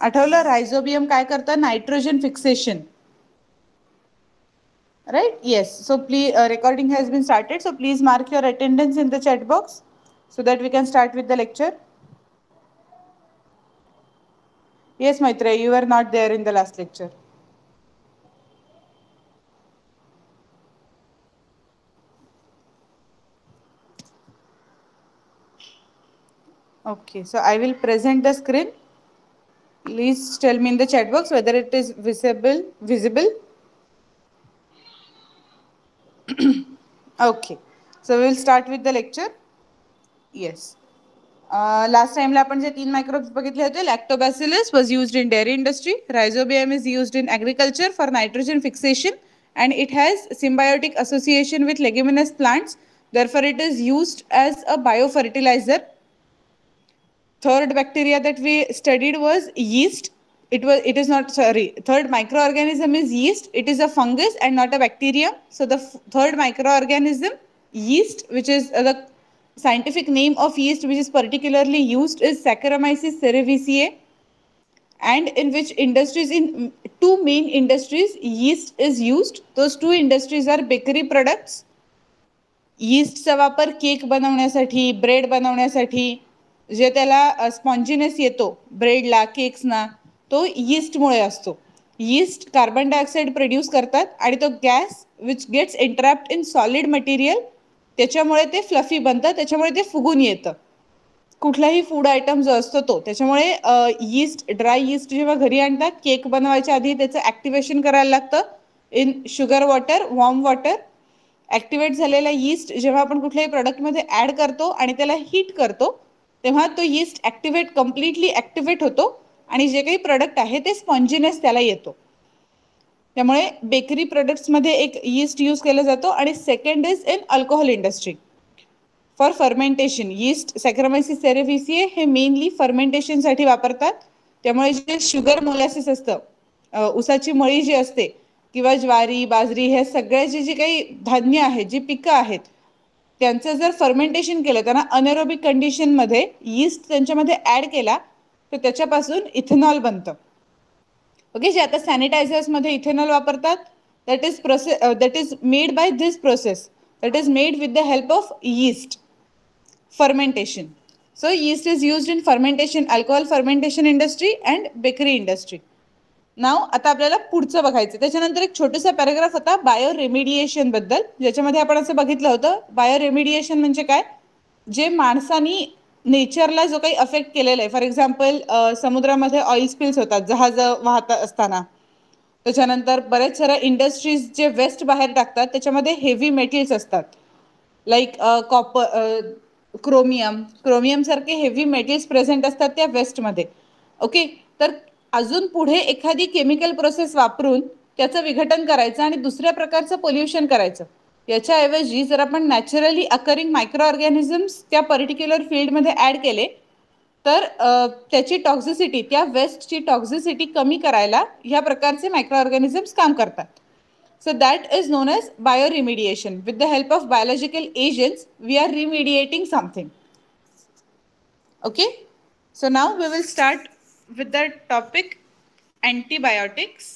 आठवलं रायझोबियम काय करतं? Nitrogen fixation. Right? Yes. So please, recording has been started. So please mark your attendance in the chat box so that we can start with the lecture. Yes, Maitreya, you were not there in the last lecture. Okay, so I will present the screen. Please tell me in the chat box whether it is visible. Okay, so we will start with the lecture. Yes. Last time आपण जे 3 microbes बघितले होते, lactobacillus was used in dairy industry, rhizobium is used in agriculture for nitrogen fixation, and it has symbiotic association with leguminous plants. Therefore, it is used as a biofertilizer. Third bacteria that we studied was yeast. It is not, sorry, third microorganism is yeast. It is a fungus and not a bacterium. So the third microorganism, yeast, which is the scientific name of yeast which is particularly used is Saccharomyces cerevisiae, and in which industries, in two main industries yeast is used. Those two industries are bakery products. यीस्टचा वापर cake बनवण्यासाठी, bread बनवण्यासाठी, जे त्याला स्पॉन्जिनेस येतो ब्रेडला, केक्सना, तो यीस्टमुळे असतो. Yeast carbon dioxide produce करतात आणि तो gas which gets interrupt in solid material, त्याच्यामुळे ते फ्लफी बनतं, त्याच्यामुळे ते फुगून येतं. कुठलाही फूड आयटम जो असतो तो, त्याच्यामुळे यीस्ट, ड्राय यीस्ट जेव्हा घरी आणतात, केक बनवायच्या आधी त्याचं ॲक्टिवेशन करायला लागतं in sugar water, warm water. Activate झालेला यीस्ट जेव्हा आपण कुठल्याही प्रोडक्टमध्ये ॲड करतो आणि त्याला हीट करतो, तेव्हा तो यीस्ट कम्प्लिटली ॲक्टिवेट होतो आणि जे काही प्रोडक्ट आहे ते स्पॉन्जिनेस त्याला येतो. त्यामुळे बेकरी प्रोडक्ट्समध्ये एक यीस्ट यूज केला जातो. आणि second is in alcohol industry for fermentation. Yeast Saccharomyces cerevisiae हे मेनली फर्मेंटेशनसाठी वापरतात. त्यामुळे जे शुगर मोलॅसिस असतं, उसाची मळी जी असते, किंवा ज्वारी, बाजरी, हे सगळे जे काही धान्य आहेत, जी पिकं आहेत, त्यांचं जर फर्मेंटेशन केलं, त्यांना अनेरोबिक कंडिशनमध्ये यीस्ट त्यांच्यामध्ये ॲड केला, तर त्याच्यापासून इथेनॉल बनतं. ओके, जे आता सॅनिटायझर्समध्ये इथेनॉल वापरतात, that is made by this process, that is made with the help of yeast fermentation. So yeast is used in fermentation, alcohol fermentation industry and bakery industry. नाव आता आपल्याला पुढचं बघायचं. त्याच्यानंतर एक छोटासा पॅराग्राफ होता बायो रेमिडिएशन बद्दल, ज्याच्यामध्ये आपण असं बघितलं होतं, बायो रेमिडिएशन म्हणजे काय, जे माणसानी नेचरला जो काही अफेक्ट केलेला आहे. फॉर एक्झाम्पल, समुद्रामध्ये ऑइल स्पिल्स होतात जहाज वाहत असताना. त्याच्यानंतर बरेच साऱ्या इंडस्ट्रीज जे वेस्ट बाहेर टाकतात, त्याच्यामध्ये हेवी मेटल्स असतात, लाईक कॉपर, क्रोमियम सारखे हेवी मेटल्स प्रेझेंट असतात त्या वेस्टमध्ये. ओके, तर अजून पुढे एखादी केमिकल प्रोसेस वापरून त्याचं विघटन करायचं आणि दुसऱ्या प्रकारचं पोल्युशन करायचं. याच्याऐवजी जर आपण नॅचरली अकरिंग मायक्रो ऑर्गॅनिझम्स त्या पर्टिक्युलर फील्डमध्ये ॲड केले, तर त्याची टॉक्झिसिटी, त्या वेस्टची टॉक्झिसिटी कमी करायला ह्या प्रकारचे मायक्रो ऑर्गॅनिझम्स काम करतात. So that is known as bioremediation. With the help of biological agents, we are remediating something. Okay, so now we will start with the topic antibiotics.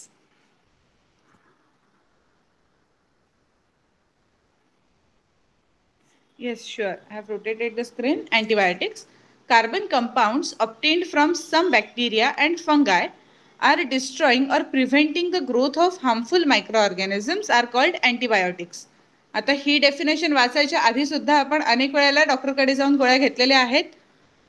Yes, sure. I have rotated the screen. Antibiotics. Carbon compounds obtained from some bacteria and fungi are destroying or preventing the growth of harmful microorganisms are called antibiotics. आता ही definition वाचायच्या आधी सुद्धा आपण अनेक वेळेला डॉक्टरकडे जाऊन गोळ्या घेतलेल्या आहेत,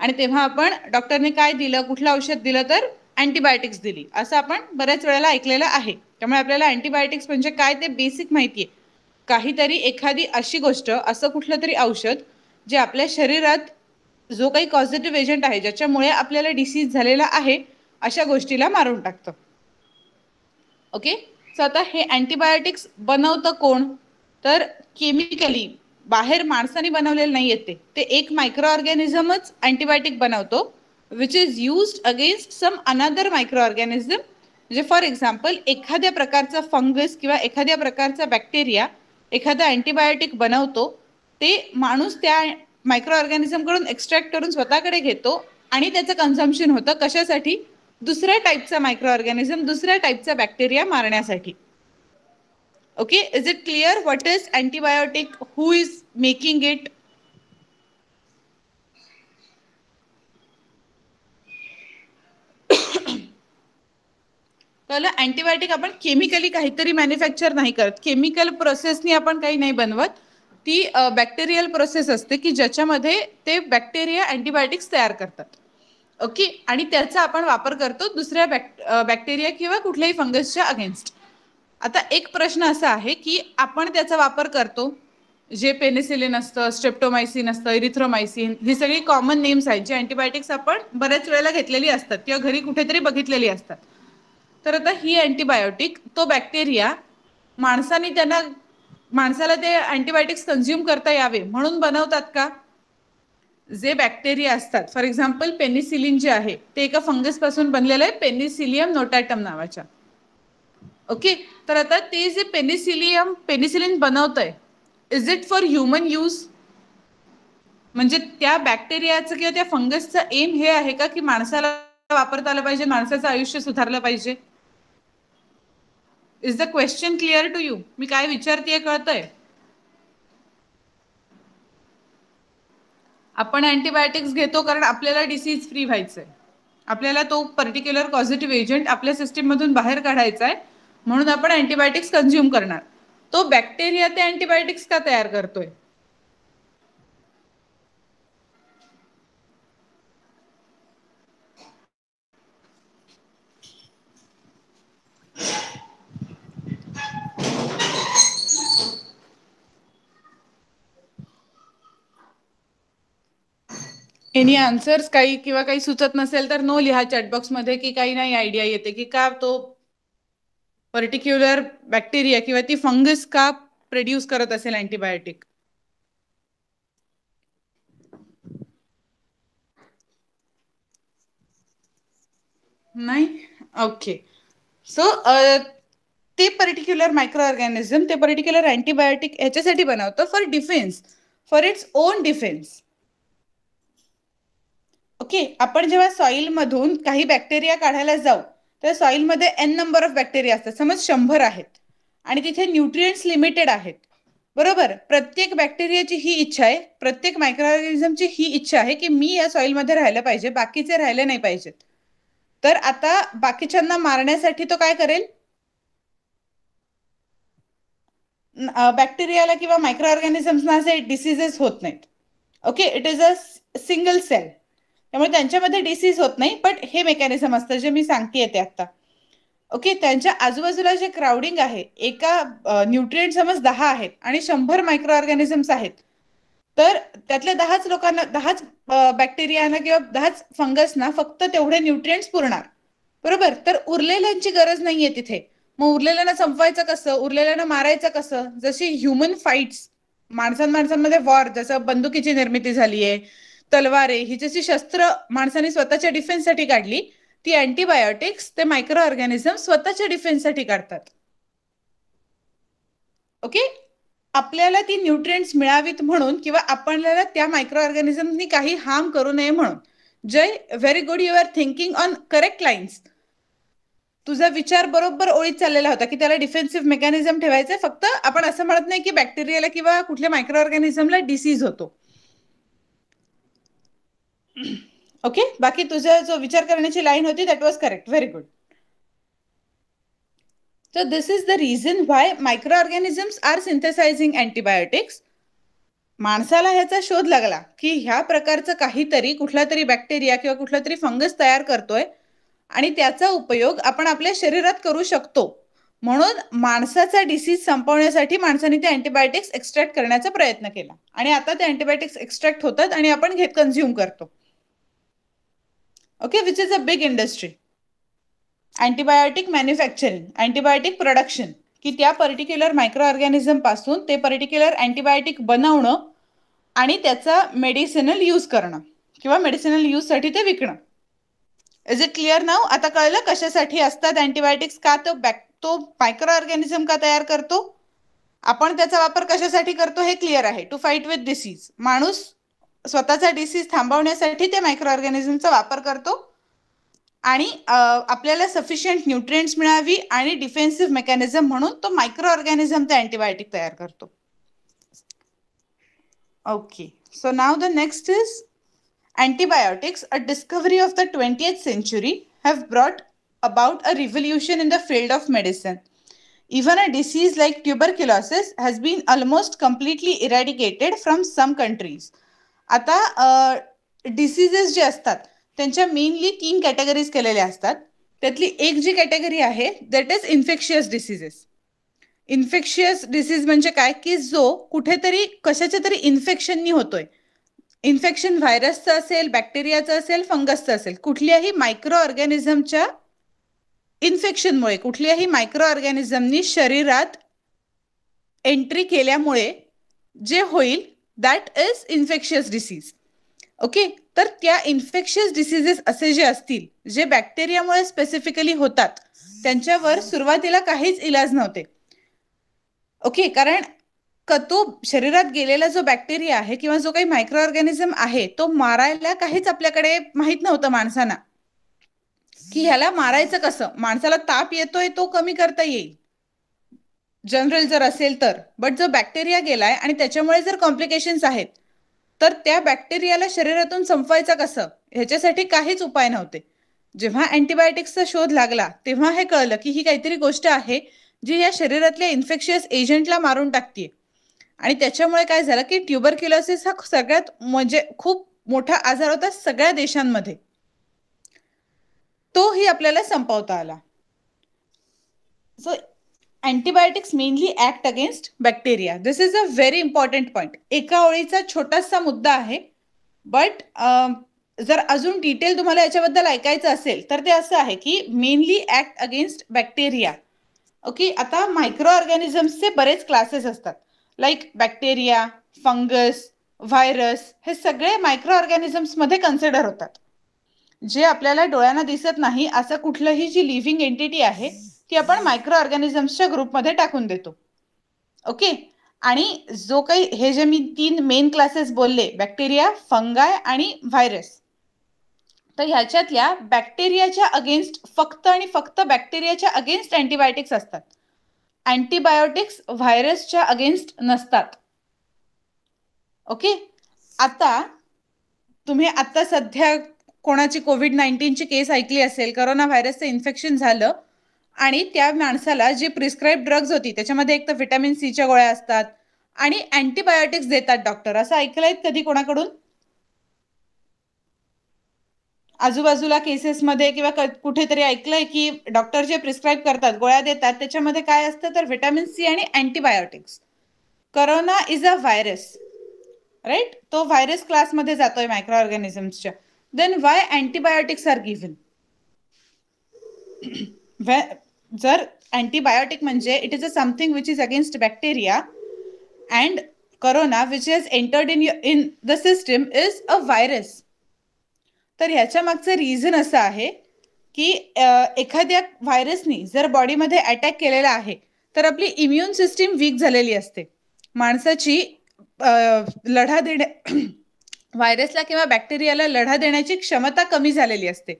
आणि तेव्हा आपण डॉक्टरने काय दिलं, कुठलं औषध दिलं, तर अँटीबायोटिक्स दिली, असं आपण बऱ्याच वेळेला ऐकलेलं आहे. त्यामुळे आपल्याला अँटीबायोटिक्स म्हणजे काय ते बेसिक माहिती आहे. काहीतरी एखादी अशी गोष्ट, असं कुठलं तरी औषध जे आपल्या शरीरात जो काही पॉझिटिव्ह एजंट आहे, ज्याच्यामुळे आपल्याला डिसीज झालेला आहे, अशा गोष्टीला मारून टाकतं. ओके, सो आता हे अँटीबायोटिक्स बनवतं कोण, तर केमिकली बाहेर माणसाने बनवलेलं नाही येते, ते एक मायक्रो ऑर्गॅनिझमच अँटीबायोटिक बनवतो, which is used against some another microorganism. म्हणजे फॉर एक्झाम्पल, एखाद्या प्रकारचा फंगस किंवा एखाद्या प्रकारचा बॅक्टेरिया एखादा अँटीबायोटिक बनवतो, ते माणूस त्या मायक्रो ऑर्गॅनिझमकडून एक्स्ट्रॅक्ट करून स्वतःकडे घेतो आणि त्याचं कन्झम्पशन होतं. कशासाठी, दुसऱ्या टाईपचा मायक्रो ऑर्गॅनिझम, दुसऱ्या टाईपचा बॅक्टेरिया मारण्यासाठी. Okay, is it clear what is antibiotic, who is making it? कळलं? अँटीबायोटिक आपण केमिकली काहीतरी मॅन्युफॅक्चर नाही करत, केमिकल प्रोसेसनी आपण काही नाही बनवत, ती बॅक्टेरियल प्रोसेस असते की ज्याच्यामध्ये ते बॅक्टेरिया अँटीबायोटिक्स तयार करतात. ओके, आणि त्याचा आपण वापर करतो दुसऱ्या बॅक्टेरिया किंवा कुठल्याही फंगसच्या अगेन्स्ट. आता एक प्रश्न असा आहे की आपण त्याचा वापर करतो, जे पेनिसिलिन असतं, स्ट्रेप्टोमायसिन असतं, इरिथ्रोमायसिन, ही सगळी कॉमन नेम्स आहेत जे अँटीबायोटिक्स आपण बऱ्याच वेळेला घेतलेली असतात किंवा घरी कुठेतरी बघितलेली असतात. तर आता ही अँटीबायोटिक, तो बॅक्टेरिया माणसाला ते अँटीबायोटिक्स कन्झ्युम करता यावे म्हणून बनवतात का? जे बॅक्टेरिया असतात, फॉर एक्झाम्पल पेनिसिलिन जे आहे ते एका फंगस पासून बनलेलं आहे, पेनिसिलियम नोटॅटम नावाच्या. ओके, तर आता ते जे पेनिसिलिन बनवत आहे, is it for human use? म्हणजे त्या बॅक्टेरियाचं किंवा त्या फंगसचं एम हे आहे का की माणसाला वापरता आलं पाहिजे, माणसाचं आयुष्य सुधारलं पाहिजे? Is the question clear to you? मी काय विचारतेय कळतंय? आपण अँटीबायोटिक्स घेतो कारण आपल्याला डिसीज फ्री व्हायचंय, आपल्याला तो पर्टिक्युलर पॉझिटिव्ह एजंट आपल्या सिस्टीम मधून बाहेर काढायचा आहे, म्हणून आपण अँटीबायोटिक्स कन्झ्युम करणार. तो बॅक्टेरिया ते अँटीबायोटिक्स का तयार करतोय? Any answers? काही किंवा काही सुचत नसेल तर नो लिहा चॅटबॉक्स मध्ये की काही नाही आयडिया येते की का तो पर्टिक्युलर बॅक्टेरिया किंवा ती फंगस का प्रोड्यूस करत असेल अँटीबायोटिक. नाही? ओके, सो ते पर्टिक्युलर मायक्रो ऑर्गॅनिझम ते पर्टिक्युलर अँटीबायोटिक ह्याच्यासाठी बनवतं, for defence, for its own defence. Okay, आपण जेव्हा सॉइल मधून काही बॅक्टेरिया काढायला जाऊ तर सॉइलमध्ये एन नंबर ऑफ बॅक्टेरिया असतात, समज 100 आहेत आणि तिथे न्यूट्रिएंट्स लिमिटेड आहेत, बरोबर? प्रत्येक बॅक्टेरियाची ही इच्छा आहे, प्रत्येक मायक्रो ऑर्गॅनिझमची ही इच्छा आहे की मी या सॉइलमध्ये राहायला पाहिजे, बाकीचे राहिले नाही पाहिजेत. तर आता बाकीच्यांना मारण्यासाठी तो काय करेल? बॅक्टेरियाला किंवा मायक्रो ऑर्गॅनिझम्सना असे डिसीजेस होत नाहीत. Okay, it is a single cell, त्यामुळे त्यांच्यामध्ये डिसीज होत नाही. पण हे मेकॅनिझम असतं जे मी सांगतेय ते आता. ओके, त्यांच्या आजूबाजूला जे क्राउडिंग आहे, एका न्यूट्रिएंट समज 10 आहेत आणि 100 मायक्रो ऑर्गॅनिझम्स आहेत, तर त्यातल्या 10च लोकांना, 10च बॅक्टेरियाना किंवा 10च फंगसना फक्त तेवढे न्यूट्रिएंट्स पुरणार, बरोबर? तर उरलेल्यांची गरज नाहीये तिथे. मग उरलेल्यांना संपवायचं कसं, उरलेल्यांना मारायचं कसं? जशी ह्युमन फाईट्स, माणसांमध्ये वॉर, जसं बंदुकीची निर्मिती झालीये, तलवारे, ही जशी शस्त्र माणसाने स्वतःच्या डिफेन्ससाठी काढली, ती अँटीबायोटिक्स ते मायक्रो ऑर्गॅनिझम स्वतःच्या डिफेन्ससाठी काढतात. ओके, आपल्याला ती न्यूट्रिएंट्स मिळावीत म्हणून किंवा आपल्याला त्या मायक्रो ऑर्गॅनिझमनी काही हार्म करू नये म्हणून. Jay, very good, you are thinking on correct lines. तुझा विचार बरोबर ओळीत चाललेला होता की त्याला डिफेन्सिव्ह मेकॅनिझम ठेवायचं. फक्त आपण असं म्हणत नाही की बॅक्टेरियाला किंवा कुठल्या मायक्रो ऑर्गॅनिझमला डिसीज होतो. ओके, बाकी तुझा जो विचार करण्याची लाईन होती that was correct, very good. So this is the reason why microorganisms are synthesizing antibiotics. माणसाला ह्याचा शोध लागला की ह्या प्रकारचं काहीतरी, कुठला तरी बॅक्टेरिया किंवा कुठला तरी फंगस तयार करतोय आणि त्याचा उपयोग आपण आपल्या शरीरात करू शकतो, म्हणून माणसाचा डिसीज संपवण्यासाठी माणसाने ते अँटीबायोटिक्स एक्स्ट्रॅक्ट करण्याचा प्रयत्न केला आणि आता ते अँटीबायोटिक्स एक्स्ट्रॅक्ट होतात आणि आपण कन्झ्युम करतो. Okay, which is a big industry. Antibiotic manufacturing, antibiotic production, की त्या पर्टिक्युलर मायक्रो ऑर्गॅनिझम पासून ते पर्टिक्युलर अँटीबायोटिक बनवणं आणि त्याचा मेडिसिनल यूज करणं किंवा मेडिसिनल यूज साठी ते विकणं. Is it clear now? आता कळलं कशासाठी असतात अँटीबायोटिक्स, का तो मायक्रो ऑर्गॅनिझम का तयार करतो, आपण त्याचा वापर कशासाठी करतो हे क्लिअर आहे. To fight with disease. माणूस स्वतःचा डिसीज थांबवण्यासाठी ते मायक्रो ऑर्गॅनिझमचा वापर करतो आणि आपल्याला सफिशियंट न्यूट्रिएंट्स मिळावी आणि डिफेन्सिव्ह मेकॅनिझम म्हणून तो मायक्रो ऑर्गॅनिझम ते अँटीबायोटिक तयार करतो. Okay, so now the next is antibiotics, a discovery of the 20th century, have brought about a revolution in the field of medicine. Even a disease like tuberculosis has been almost completely eradicated from some countries. आता diseases जे असतात त्यांच्या mainly 3 categories केलेल्या असतात. त्यातली एक जी category आहे that is infectious diseases. Infectious disease म्हणजे काय की जो कुठेतरी कशाच्या तरी इन्फेक्शननी होतोय. इन्फेक्शन व्हायरसचं असेल, बॅक्टेरियाचं असेल, फंगसचं असेल, कुठल्याही मायक्रो ऑर्गॅनिझमच्या इन्फेक्शनमुळे, कुठल्याही मायक्रो ऑर्गॅनिझमनी शरीरात एंट्री केल्यामुळे जे होईल that is infectious disease. Okay, तर त्या इन्फेक्शियस डिसीजेस असे जे असतील जे बॅक्टेरियामुळे स्पेसिफिकली होतात त्यांच्यावर सुरुवातीला काहीच इलाज नव्हते. ओके, कारण तो शरीरात गेलेला जो बॅक्टेरिया आहे किंवा जो काही मायक्रो ऑर्गॅनिझम आहे तो मारायला काहीच आपल्याकडे माहित नव्हतं माणसांना, की ह्याला मारायचं कसं, माणसाला ताप येतोय तो कमी करता येईल जनरल जर असेल तर, बट जो बॅक्टेरिया गेलाय आणि त्याच्यामुळे जर कॉम्प्लिकेशन्स आहेत तर त्या बॅक्टेरियाला शरीरातून संपवायचं कसं ह्याच्यासाठी काहीच उपाय नव्हते. जेव्हा अँटीबायोटिक्सचा शोध लागला तेव्हा हे कळलं की ही काहीतरी गोष्ट आहे जी या शरीरातल्या इन्फेक्शियस एजंटला मारून टाकते. आणि त्याच्यामुळे काय झालं की ट्युबरक्युलोसिस हा सगळ्यात म्हणजे खूप मोठा आजार होता सगळ्या देशांमध्ये, तोही आपल्याला संपवता आला. So antibiotics mainly act against bacteria. This is a very important point. एका ओळीचा छोटासा मुद्दा आहे, बट जर अजून डिटेल तुम्हाला याच्याबद्दल ऐकायचं असेल तर ते असं आहे की mainly act against bacteria. Okay, आता मायक्रो ऑर्गॅनिझम्सचे बरेच क्लासेस असतात, लाईक बॅक्टेरिया, फंगस, व्हायरस, हे सगळे मायक्रो ऑर्गॅनिझम्स मध्ये कन्सिडर होतात. जे आपल्याला डोळ्यांना दिसत नाही असं कुठलंही जी लिव्हिंग एंटिटी आहे ती आपण मायक्रो ऑर्गॅनिझम्सच्या ग्रुपमध्ये टाकून देतो. ओके, आणि जो काही हे जे मी 3 मेन क्लासेस बोलले, बॅक्टेरिया, फंगाय आणि व्हायरस, तर ह्याच्यातल्या बॅक्टेरियाच्या अगेन्स्ट फक्त आणि फक्त बॅक्टेरियाच्या अगेन्स्ट अँटीबायोटिक्स असतात. अँटीबायोटिक्स व्हायरसच्या अगेन्स्ट नसतात. ओके, आता तुम्ही आता सध्या कोणाची कोविड-19ची केस ऐकली असेल, करोना व्हायरसचं इन्फेक्शन झालं आणि त्या माणसाला जी प्रिस्क्राईब ड्रग्ज होती त्याच्यामध्ये एक तर व्हिटॅमिन सीच्या गोळ्या असतात आणि अँटीबायोटिक्स देतात डॉक्टर, असं ऐकलंय कधी कोणाकडून? आजूबाजूला केसेसमध्ये किंवा कुठेतरी ऐकलंय की डॉक्टर जे प्रिस्क्राईब करतात, गोळ्या देतात, त्याच्यामध्ये काय असतं तर व्हिटॅमिन सी आणि antibiotics. Corona is a virus, right? तो व्हायरस क्लासमध्ये जातोय मायक्रो ऑर्गॅनिझम्सच्या. Then why antibiotics are given? जर अँटीबायोटिक म्हणजे it is a something which is against bacteria and corona which has entered in the system is a virus. तर ह्याच्या मागचं रिझन असं आहे की एखाद्या व्हायरसनी जर बॉडीमध्ये अटॅक केलेला आहे तर आपली इम्युन सिस्टीम वीक झालेली असते. माणसाची लढा देण्या व्हायरसला किंवा बॅक्टेरियाला लढा देण्याची क्षमता कमी झालेली असते.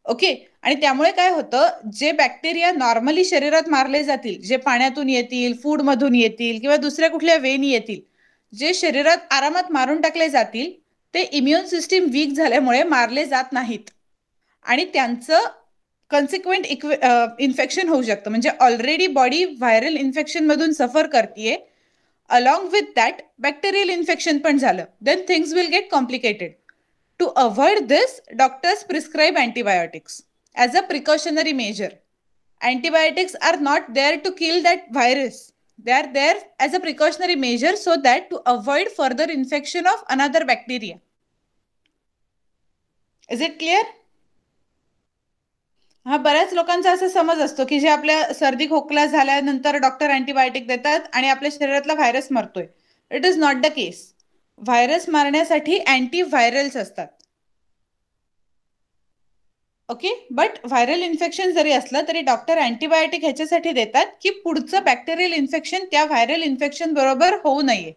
ओके, आणि त्यामुळे काय होतं, जे बॅक्टेरिया नॉर्मली शरीरात मारले जातील, जे पाण्यातून येतील, फूडमधून येतील किंवा दुसऱ्या कुठल्या वेनी येतील, जे शरीरात आरामात मारून टाकले जातील ते इम्युन सिस्टीम वीक झाल्यामुळे मारले जात नाहीत आणि त्यांचं कन्सिक्वेंट इन्फेक्शन होऊ शकतं. म्हणजे ऑलरेडी बॉडी व्हायरल इन्फेक्शन मधून सफर करतेय, along with that bacterial infection पण झालं, then things will get complicated. To avoid this, doctors prescribe antibiotics as a precautionary measure. Antibiotics are not there to kill that virus. They are there as a precautionary measure so that to avoid further infection of another bacteria. Is it clear? हा, बऱ्याच लोकांचा असा समज असतो की जे आपल्या सर्दी खोकला झाल्यानंतर डॉक्टर अँटीबायोटिक देतात आणि आपल्या शरीरातला व्हायरस मरतोय. It is not the case. Virus मारण्यासाठी अँटीव्हायरल्स असतात. ओके, बट व्हायरल इन्फेक्शन जरी असलं तरी डॉक्टर अँटीबायोटिक ह्याच्यासाठी देतात की पुढचं बॅक्टेरियल इन्फेक्शन त्या व्हायरल इन्फेक्शन बरोबर होऊ नये.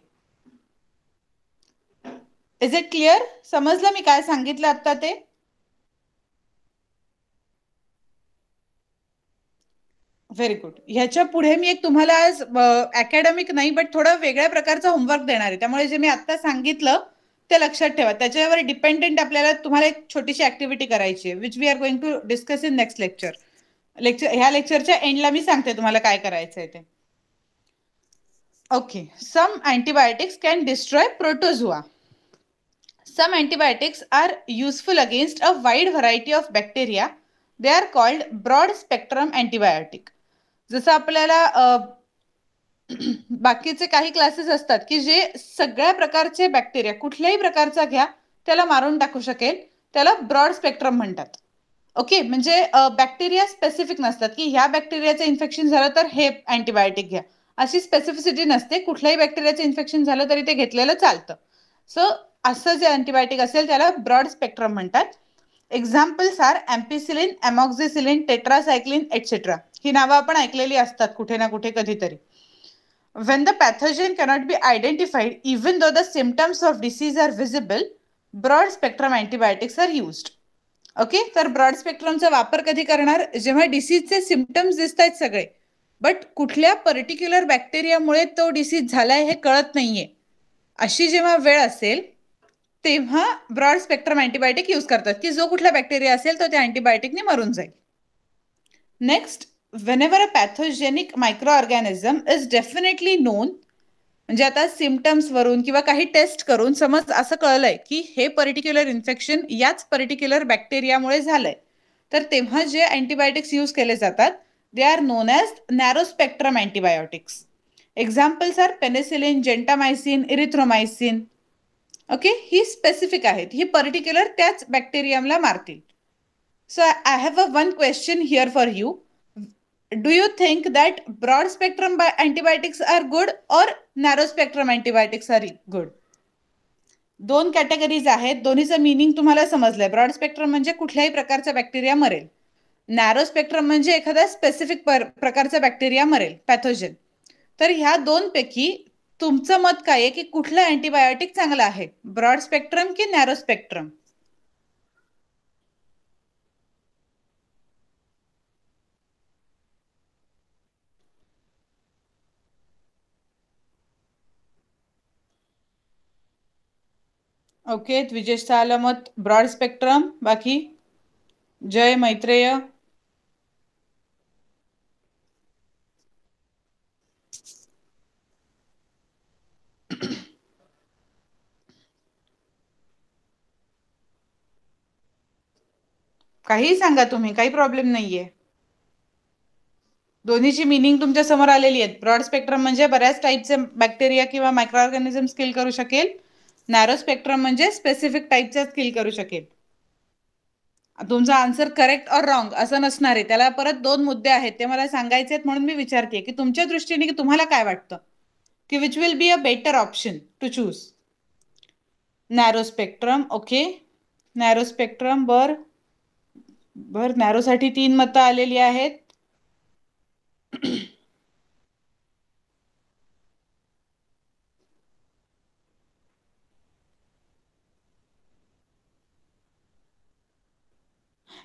Is it clear? समजलं मी काय सांगितलं आता ते? Very good. ह्याच्या पुढे मी एक तुम्हाला आज अकॅडमिक नाही बट थोडं वेगळ्या प्रकारचा होमवर्क देणार आहे. त्यामुळे जे मी आता सांगितलं ते लक्षात ठेवा. त्याच्यावर डिपेंडेंट आपल्याला तुम्हाला एक छोटीशी ऍक्टिव्हिटी करायची आहे which we are going to discuss in next lecture. ह्या लेक्चरच्या एंडला मी सांगते तुम्हाला काय करायचं आहे ते. Okay. Some antibiotics can destroy protozoa. Some antibiotics are useful against a wide variety of bacteria. They are called broad spectrum antibiotic. जसं आपल्याला बाकीचे काही क्लासेस असतात की जे सगळ्या प्रकारचे बॅक्टेरिया कुठल्याही प्रकारचा घ्या त्याला मारून टाकू शकेल, त्याला ब्रॉड स्पेक्ट्रम म्हणतात. ओके, म्हणजे बॅक्टेरिया स्पेसिफिक नसतात की ह्या बॅक्टेरियाचं इन्फेक्शन झालं तर हे अँटीबायोटिक घ्या, अशी स्पेसिफिसिटी नसते. कुठल्याही बॅक्टेरियाचं इन्फेक्शन झालं तरी ते घेतलेलं चालतं. सो असं जे अँटीबायोटिक असेल त्याला ब्रॉड स्पेक्ट्रम म्हणतात. Examples are ampicillin, amoxicillin, tetracycline etcetera. ही नावं आपण ऐकलेली असतात कुठे ना कुठे कधीतरी. When the pathogen cannot be identified even though the symptoms of disease are visible, broad spectrum antibiotics are used. Okay, तर ब्रॉड स्पेक्ट्रमचा वापर कधी करणार? जेव्हा डिसीजचे सिम्पटम्स दिसत आहेत सगळे बट कुठल्या पर्टिक्युलर बॅक्टेरियामुळे तो डिसीज झालाय हे कळत नाहीये, अशी जेव्हा वेळ असेल तेव्हा ब्रॉड स्पेक्ट्रम अँटीबायोटिक यूज करतात की जो कुठला बॅक्टेरिया असेल तो त्या अँटीबायोटिकने मरून जाईल. Next, whenever a pathogenic microorganism is definitely known, म्हणजे आता सिम्पटम्स वरून किंवा काही टेस्ट करून समज असं कळलंय की हे पर्टिक्युलर इन्फेक्शन याच पर्टिक्युलर बॅक्टेरियामुळे झालंय, तर तेव्हा जे अँटीबायोटिक्स यूज केले जातात they are known as narrow spectrum antibiotics. Examples are penicillin, gentamicin, erythromycin. Okay, ही स्पेसिफिक आहेत, ही पर्टिक्युलर त्याच बॅक्टेरियमला मारतील. So I have a one question here for you. Do you think that broad spectrum antibiotics are good or narrow spectrum antibiotics are good? दोन categories आहेत, दोन्हीचं meaning तुम्हाला समजलंय. Broad spectrum म्हणजे कुठल्याही प्रकारचा बॅक्टेरिया मरेल, नॅरो स्पेक्ट्रम म्हणजे एखादा specific प्रकारचा बॅक्टेरिया मरेल, पॅथोजन. तर ह्या दोन पैकी तुमचं मत काय आहे की कुठलं अँटीबायोटिक चांगलं आहे, ब्रॉड स्पेक्ट्रम की नॅरो स्पेक्ट्रम? ओके, द्विजेशचं आलं मत ब्रॉड स्पेक्ट्रम. बाकी जय, मैत्रेय? काही सांगा तुम्ही, काही प्रॉब्लेम नाहीये. दोन्हीची मिनिंग तुमच्या समोर आलेली आहेत. ब्रॉड स्पेक्ट्रम म्हणजे बऱ्याच टाईपचे बॅक्टेरिया किंवा मायक्रो ऑर्गॅनिझम किल करू शकेल, नॅरो स्पेक्ट्रम म्हणजे स्पेसिफिक टाईपच्या किल करू शकेल. तुमचा आन्सर करेक्ट और रॉंग असं नसणार आहे, त्याला परत दोन मुद्दे आहेत ते मला सांगायचे आहेत, म्हणून मी विचारते की तुमच्या दृष्टीने की तुम्हाला काय वाटतं की which will be a better option to choose? Narrow spectrum. Okay, narrow spectrum. बर, नॅरोसाठी 3 मतं आलेली आहेत.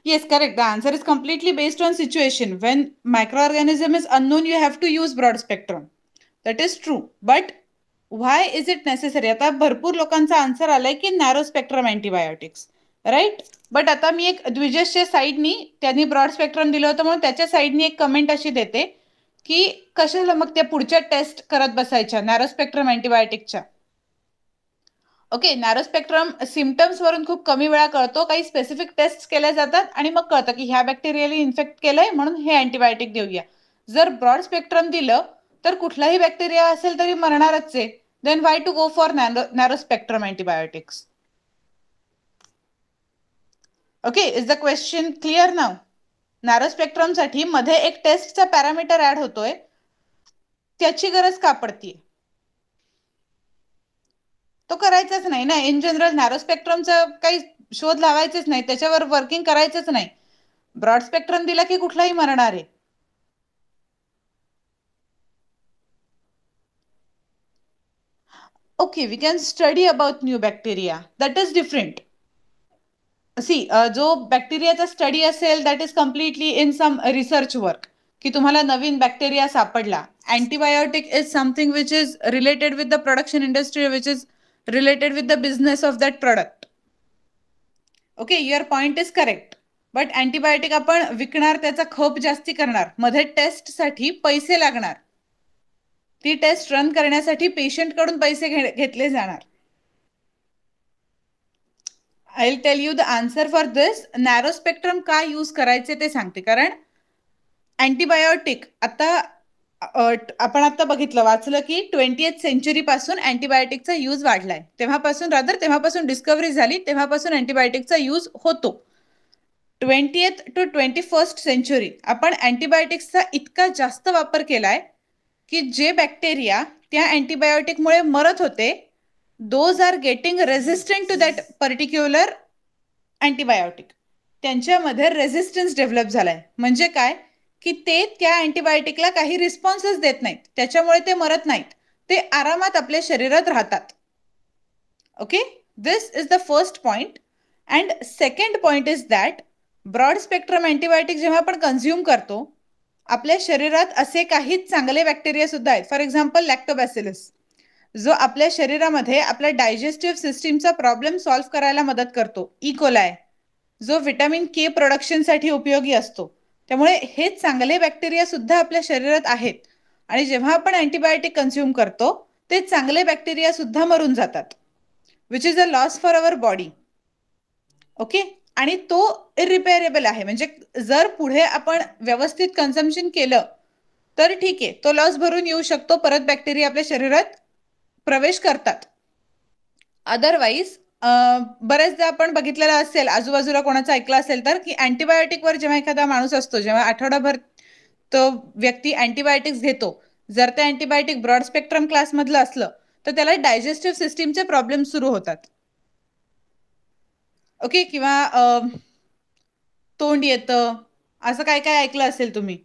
Yes, correct. The answer is completely based on situation. When microorganism is unknown, you have to use broad spectrum. That is true. But why is it necessary? आता भरपूर लोकांचा answer आलाय की narrow spectrum antibiotics, right. But आता मी एक द्विजेशच्या साईडनी, त्यांनी ब्रॉड स्पेक्ट्रम दिलं होतं म्हणून त्याच्या साईडनी एक कमेंट अशी देते की कशाला मग त्या पुढच्या टेस्ट करत बसायच्या नॅरो स्पेक्ट्रम अँटीबायोटिकच्या. ओके, नॅरो स्पेक्ट्रम सिम्पटम्स वरून खूप कमी वेळा कळतो, काही स्पेसिफिक टेस्ट केल्या जातात आणि मग कळतं की ह्या बॅक्टेरियाला इन्फेक्ट केलंय म्हणून हे अँटीबायोटिक देऊया. जर ब्रॉड स्पेक्ट्रम दिलं तर कुठलाही बॅक्टेरिया असेल तरी मरणारच आहे. Then why to go for narrow spectrum antibiotics? Okay, is the question clear नाव? नॅरो स्पेक्ट्रम साठी मध्ये एक टेस्टचा पॅरामीटर ऍड होतोय, त्याची गरज का पडतीये? तो करायचाच नाही ना. इन जनरल नॅरो स्पेक्ट्रमचं काही शोध लावायचेच नाही, त्याच्यावर वर्किंग करायचंच नाही. ब्रॉड स्पेक्ट्रम दिला की कुठलाही मरणार आहे. Okay, we can study about new bacteria, that is different. See, जो बॅक्टेरियाचा स्टडी असेल that is completely in some research work. की तुम्हाला नवीन बॅक्टेरिया सापडला. Antibiotic is something which is related with the production industry, which is related with the business of that product. Okay, your point is correct. But antibiotic आपण विकणार, त्याचा खप जास्ती करणार, मध्ये टेस्टसाठी पैसे लागणार, ती टेस्ट रन करण्यासाठी पेशंट कडून पैसे घेतले जाणार. I will tell you the answer for this. Narrow spectrum का यूज करायचे ते सांगते. कारण अँटीबायोटिक आता आपण आता बघितलं, वाचलं की 20th सेंचुरी पासून अँटीबायोटिकचा यूज वाढलाय. तेव्हापासून डिस्कव्हरी झाली, तेव्हापासून अँटीबायोटिकचा यूज होतो. 20th to 21st सेंचुरी आपण अँटीबायोटिक्सचा इतका जास्त वापर केलाय की जे बॅक्टेरिया त्या अँटीबायोटिकमुळे मरत होते, those are getting resistant to that particular antibiotic. त्यांच्यामध्ये रेझिस्टन्स डेव्हलप झालाय. म्हणजे काय की ते त्या अँटीबायोटिकला काही रिस्पॉन्सच देत नाहीत, त्याच्यामुळे ते मरत नाहीत, ते आरामात आपल्या शरीरात राहतात. Okay, this is the first point. And second point is that broad spectrum antibiotic जेव्हा आपण कन्झ्युम करतो, आपल्या शरीरात असे काही चांगले बॅक्टेरिया सुद्धा आहेत. फॉर एक्झाम्पल लॅक्टोबॅसिलस, जो आपल्या शरीरामध्ये आपल्या डायजेस्टिव्ह सिस्टीमचा प्रॉब्लेम सॉल्व्ह करायला मदत करतो. इकोलाय, जो व्हिटॅमिन के प्रोडक्शनसाठी उपयोगी असतो. त्यामुळे हे चांगले बॅक्टेरिया सुद्धा आपल्या शरीरात आहेत. आणि जेव्हा आपण अँटीबायोटिक कन्झ्युम करतो, ते चांगले बॅक्टेरिया सुद्धा मरून जातात, which is a loss for our body. Okay, आणि तो इरिपेरेबल आहे. म्हणजे जर पुढे आपण व्यवस्थित कन्झम्पशन केलं तर ठीक आहे, तो लॉस भरून येऊ शकतो, परत बॅक्टेरिया आपल्या शरीरात प्रवेश करतात. अदरवाईज बरेचदा आपण ब्यातलेलं असेल, आजूबाजूला कोणाचं ऐकलं असेल तर, की अँटीबायोटिकवर जेव्हा एखादा माणूस असतो, जेव्हा आठवडाभर तो व्यक्ती अँटीबायोटिक्स घेतो, जर ते अँटीबायोटिक ब्रॉड स्पेक्ट्रम क्लासमधलं असलं तर त्याला डायजेस्टिव्ह सिस्टीमचे प्रॉब्लेम सुरू होतात. ओके, किंवा तोंड येतं, असं काय काय ऐकलं असेल तुम्ही.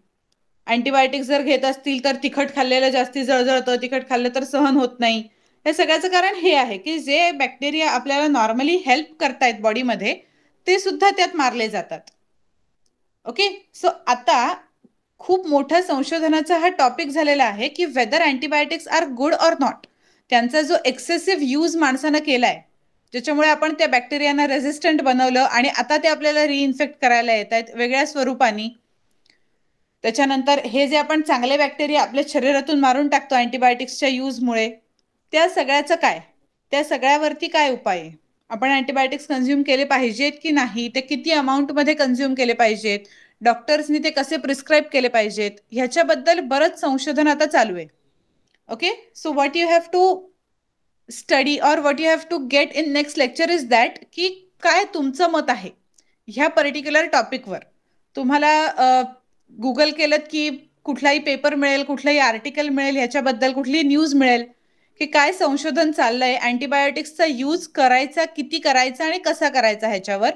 अँटीबायोटिक्स जर घेत असतील तर तिखट खाल्लेलं जास्ती जळजळतं, तिखट खाल्लं तर सहन होत नाही. हे सगळ्याचं कारण हे आहे की जे बॅक्टेरिया आपल्याला नॉर्मली हेल्प करतायत बॉडीमध्ये, ते सुद्धा त्यात मारले जातात. ओके, सो आता खूप मोठ्या संशोधनाचा हा टॉपिक झालेला आहे की whether antibiotics are good or not. त्यांचा जो एक्सेसिव्ह यूज माणसानं केलाय, ज्याच्यामुळे आपण त्या बॅक्टेरियांना रेझिस्टंट बनवलं आणि आता ते आपल्याला रिइन्फेक्ट करायला येत आहेत वेगळ्या स्वरूपाने. त्याच्यानंतर हे जे आपण चांगले बॅक्टेरिया आपल्या शरीरातून मारून टाकतो अँटीबायोटिक्सच्या यूजमुळे, त्या सगळ्याचं काय, त्या सगळ्यावरती काय उपाय आहे? आपण अँटीबायोटिक्स कन्झ्युम केले पाहिजेत की नाही, ते किती अमाऊंटमध्ये कन्झ्युम केले पाहिजेत, डॉक्टर्सनी ते कसे प्रिस्क्राईब केले पाहिजेत, ह्याच्याबद्दल बरंच संशोधन आता चालू आहे. Okay, so what you have to study or what you have to get in next lecture is that, की काय तुमचं मत आहे ह्या पर्टिक्युलर टॉपिकवर. तुम्हाला गुगल केलं की कुठलाही पेपर मिळेल, कुठलाही आर्टिकल मिळेल, ह्याच्याबद्दल कुठली न्यूज मिळेल की काय संशोधन चाललंय, अँटीबायोटिक्सचा यूज करायचा, किती करायचा आणि कसा करायचा ह्याच्यावर,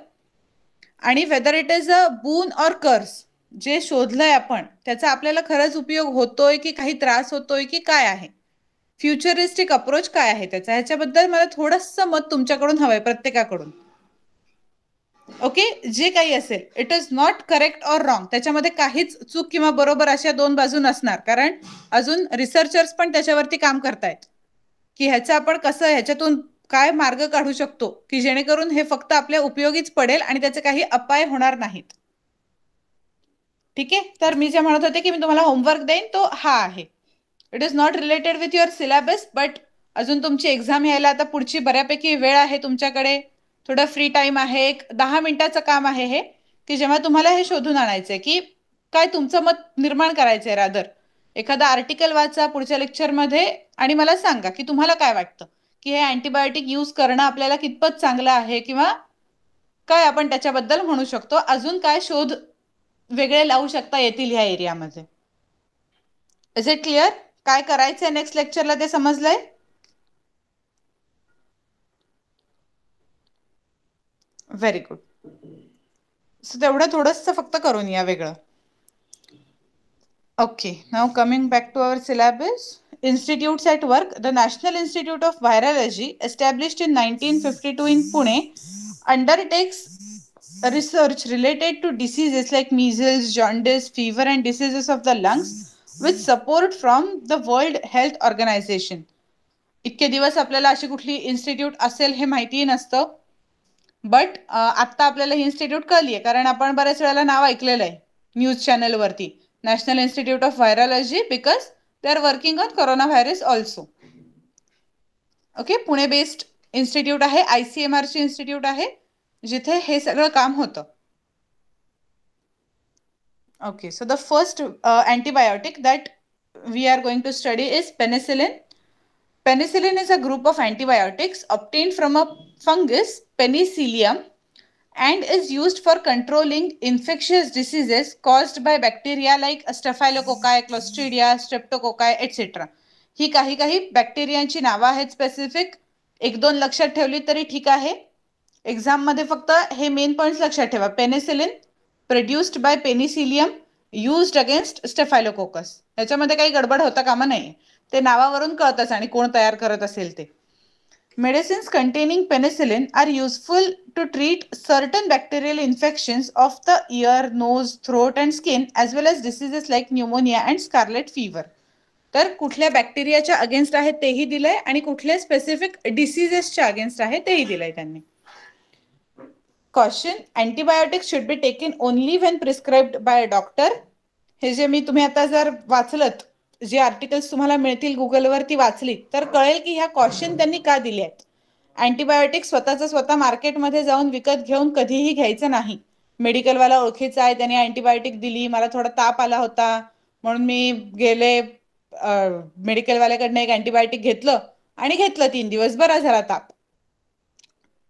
आणि वेदर इट इज अ बून और कर्स. जे शोधलंय आपण त्याचा आपल्याला खरंच उपयोग होतोय की काही त्रास होतोय की काय आहे, फ्युचरिस्टिक अप्रोच काय आहे त्याचा, ह्याच्याबद्दल मला थोडंसं मत तुमच्याकडून हवंय, प्रत्येकाकडून. ओके, जे काही असेल, it is not correct or wrong, त्याच्यामध्ये काहीच चूक किंवा बरोबर अशा दोन बाजू नसणार. कारण अजून रिसर्चर्स पण त्याच्यावरती काम करतायत की ह्याचं आपण कसं, ह्याच्यातून काय मार्ग काढू शकतो की जेणेकरून हे फक्त आपल्या उपयोगीच पडेल आणि त्याचे काही अपाय होणार नाहीत. ठीक आहे, तर मी जे म्हणत होते की मी तुम्हाला होमवर्क देईन तो हा आहे. It is not related with your syllabus, but अजून तुमची एक्झाम यायला आता पुढची बऱ्यापैकी वेळ आहे तुमच्याकडे, थोडं फ्री टाइम आहे, एक 10 मिनिटाचं काम आहे हे, की जेव्हा तुम्हाला हे शोधून आणायचंय की काय तुमचं मत निर्माण करायचंय. रादर एखादा आर्टिकल वाचा पुढच्या लेक्चरमध्ये आणि मला सांगा की तुम्हाला काय वाटतं की हे अँटीबायोटिक यूज करणं आपल्याला कितपत चांगलं आहे, किंवा काय आपण त्याच्याबद्दल म्हणू शकतो, अजून काय शोध वेगळे लावू शकता येतील ह्या एरियामध्ये. Is it clear? काय करायचंय नेक्स्ट लेक्चरला ते समजलंय? Very good. सो तेवढं थोडंसं फक्त करून या वेगळं. Okay, now coming back to our syllabus. Institutes at work. The National Institute of Virology, established in 1952 in Pune, undertakes research related to diseases like measles, jaundice, fever and diseases of the lungs with support from the World Health Organization. इतके दिवस आपल्याला अशी कुठली institute असेल हे माहिती नसतं, but आत्ता आपल्याला ही इन्स्टिट्यूट कळली आहे कारण आपण बऱ्याच वेळेला नाव ऐकलेलं आहे न्यूज चॅनलवरती. National institute of virology, because they are working on corona virus also. Okay, Pune based institute आहे, ICMR ची इन्स्टिट्यूट आहे जिथे हे सगळं काम होतं. Okay, so the first antibiotic that we are going to study is penicillin. Penicillin is a group of antibiotics obtained from a fungus, Penicillium, and is used for controlling infectious diseases caused by bacteria like Staphylococci, Clostridia, Streptococci, etc. ही काही काही बॅक्टेरियांची नावं आहेत specific. एक दोन लक्षात ठेवली तरी ठीक आहे. एक्झाम मध्ये फक्त हे मेन पॉइंट्स लक्षात ठेवा. Penicillin produced by penicillium used against staphylococcus. याच्यामध्ये काही गडबड होता कामा नाही, ते नावावरून कळतच आणि कोण तयार करत असेल ते. Medicines containing penicillin are useful to treat certain bacterial infections of the ear, nose, throat and skin as well as diseases like pneumonia and scarlet fever. तर कुठल्या बॅक्टेरियाच्या अगेन्स्ट आहे तेही दिलंय आणि कुठल्या स्पेसिफिक डिसीजेसच्या अगेन्स्ट आहे तेही दिलंय त्यांनी. Caution, antibiotics should be taken only when prescribed by a doctor. हे जे मी तुम्ही आता जर वाचलत, जे आर्टिकल्स तुम्हाला मिळतील गुगलवरती वाचली तर कळेल की ह्या कॉशन त्यांनी का दिले आहेत. अँटीबायोटिक स्वतः मार्केटमध्ये जाऊन विकत घेऊन कधीही घ्यायचं नाही. मेडिकलवाला ओळखीचा आहे, त्याने अँटीबायोटिक दिली, मला थोडा ताप आला होता म्हणून मी गेले मेडिकलवाल्याकडनं एक अँटीबायोटिक घेतलं आणि घेतलं 3 दिवस बरा झाला ताप.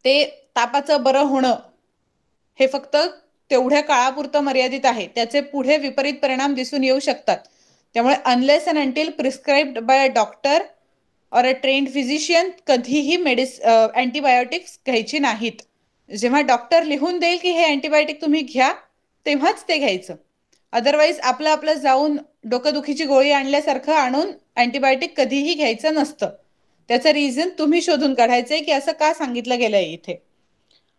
ते तापाचं बरं होणं हे फक्त तेवढ्या काळापुरतं मर्यादित आहे, त्याचे पुढे विपरीत परिणाम दिसून येऊ शकतात. त्यामुळे unless and until prescribed bye a doctor और अ ट्रेन्ड फिजिशियन कधीही अँटीबायोटिक्स घ्यायची नाहीत. जेव्हा डॉक्टर लिहून देईल की हे अँटीबायोटिक तुम्ही घ्या तेव्हाच ते घ्यायचं. अदरवाईज आपलं जाऊन डोकंदुखीची गोळी आणल्यासारखं आणून अँटीबायोटिक कधीही घ्यायचं नसतं. त्याचं रिझन तुम्ही शोधून काढायचंय की असं का सांगितलं गेलंय इथे.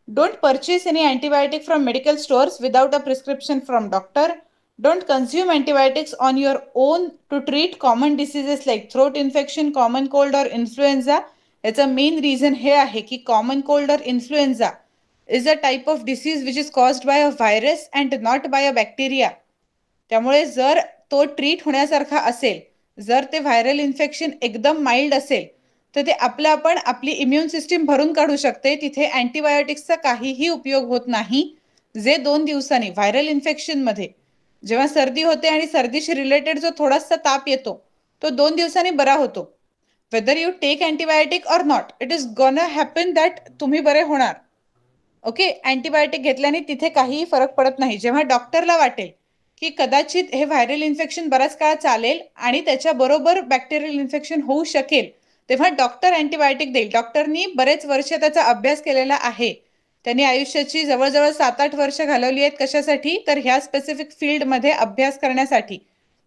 Don't purchase any antibiotic from medical stores without a prescription from doctor. Don't consume antibiotics on your own to treat common diseases like throat infection, common cold or influenza. याचा मेन रिझन हे आहे की common cold और influenza is a type of disease which is caused by a virus and not by a bacteria. त्यामुळे जर तो treat होण्यासारखा असेल, जर ते व्हायरल इन्फेक्शन एकदम माइल्ड असेल तर ते आपण आपली इम्युन सिस्टीम भरून काढू शकते. तिथे अँटीबायोटिक्सचा काहीही उपयोग होत नाही. जे 2 दिवसांनी व्हायरल इन्फेक्शन मध्ये जेव्हा सर्दी होते आणि सर्दीशी रिलेटेड जो थोडासा ताप येतो तो 2 दिवसांनी बरा होतो. वेदर यू टेक अँटीबायोटिक और not, it is gonna happen that तुम्ही बरे होणार. ओके, अँटीबायोटिक घेतल्याने तिथे काहीही फरक पडत नाही. जेव्हा डॉक्टरला वाटेल की कदाचित हे व्हायरल इन्फेक्शन बराच काळ चालेल आणि त्याच्याबरोबर बॅक्टेरियल इन्फेक्शन होऊ शकेल, तेव्हा डॉक्टर अँटीबायोटिक देईल. डॉक्टरनी बरेच वर्ष त्याचा अभ्यास केलेला आहे. त्यांनी आयुष्याची जवळजवळ 7-8 वर्ष घालवली आहेत. कशासाठी? तर ह्या स्पेसिफिक फील्डमध्ये अभ्यास करण्यासाठी.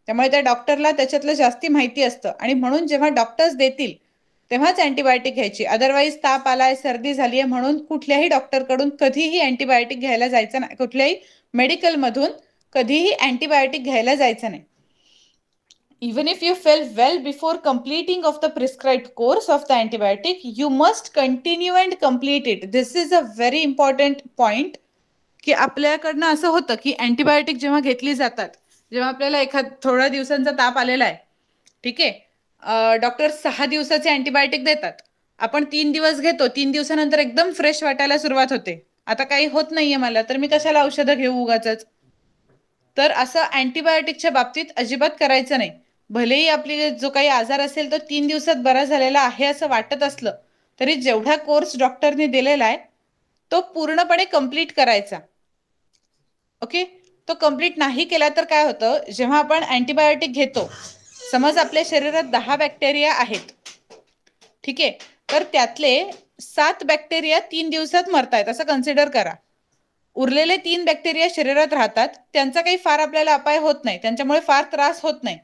त्यामुळे त्या डॉक्टरला त्याच्यातलं जास्ती माहिती असतं आणि म्हणून जेव्हा डॉक्टर्स देतील तेव्हाच अँटीबायोटिक घ्यायची. अदरवाईज ताप आलाय, सर्दी झाली आहे म्हणून कुठल्याही डॉक्टरकडून कधीही अँटीबायोटिक घ्यायला जायचं नाही. कुठल्याही मेडिकलमधून कधीही अँटीबायोटिक घ्यायला जायचं नाही. Even if you feel well before completing of the prescribed course of the antibiotic, you must continue and complete it. This is a very important point. की आपल्याकडनं असं होतं की अँटीबायोटिक जेव्हा घेतली जातात, जेव्हा आपल्याला थोड्या दिवसांचा ताप आलेला आहे, ठीक आहे, डॉक्टर 6 दिवसाचे अँटीबायोटिक देतात. आपण 3 दिवस घेतो, 3 दिवसानंतर एकदम फ्रेश वाटायला सुरुवात होते. आता काही होत नाहीये मला, तर मी कशाला औषधं घेऊ उगाचच. तर असं अँटीबायोटिकच्या बाबतीत अजिबात करायचं नाही. भलेही आपली जो काही आजार असेल तो 3 दिवसात बरा झालेला आहे असं वाटत असलं तरी जेवढा कोर्स डॉक्टरने दिलेला आहे तो पूर्णपणे कंप्लीट करायचा. ओके, तो कंप्लीट नाही केला तर काय होतं, जेव्हा आपण अँटीबायोटिक घेतो, समज आपल्या शरीरात 10 बॅक्टेरिया आहेत, ठीक आहे, तर त्यातले 7 बॅक्टेरिया 3 दिवसात मरतायत असं कन्सिडर करा. उरलेले 3 बॅक्टेरिया शरीरात राहतात, त्यांचा काही फार आपल्याला अपाय होत नाही, त्यांच्यामुळे फार त्रास होत नाही.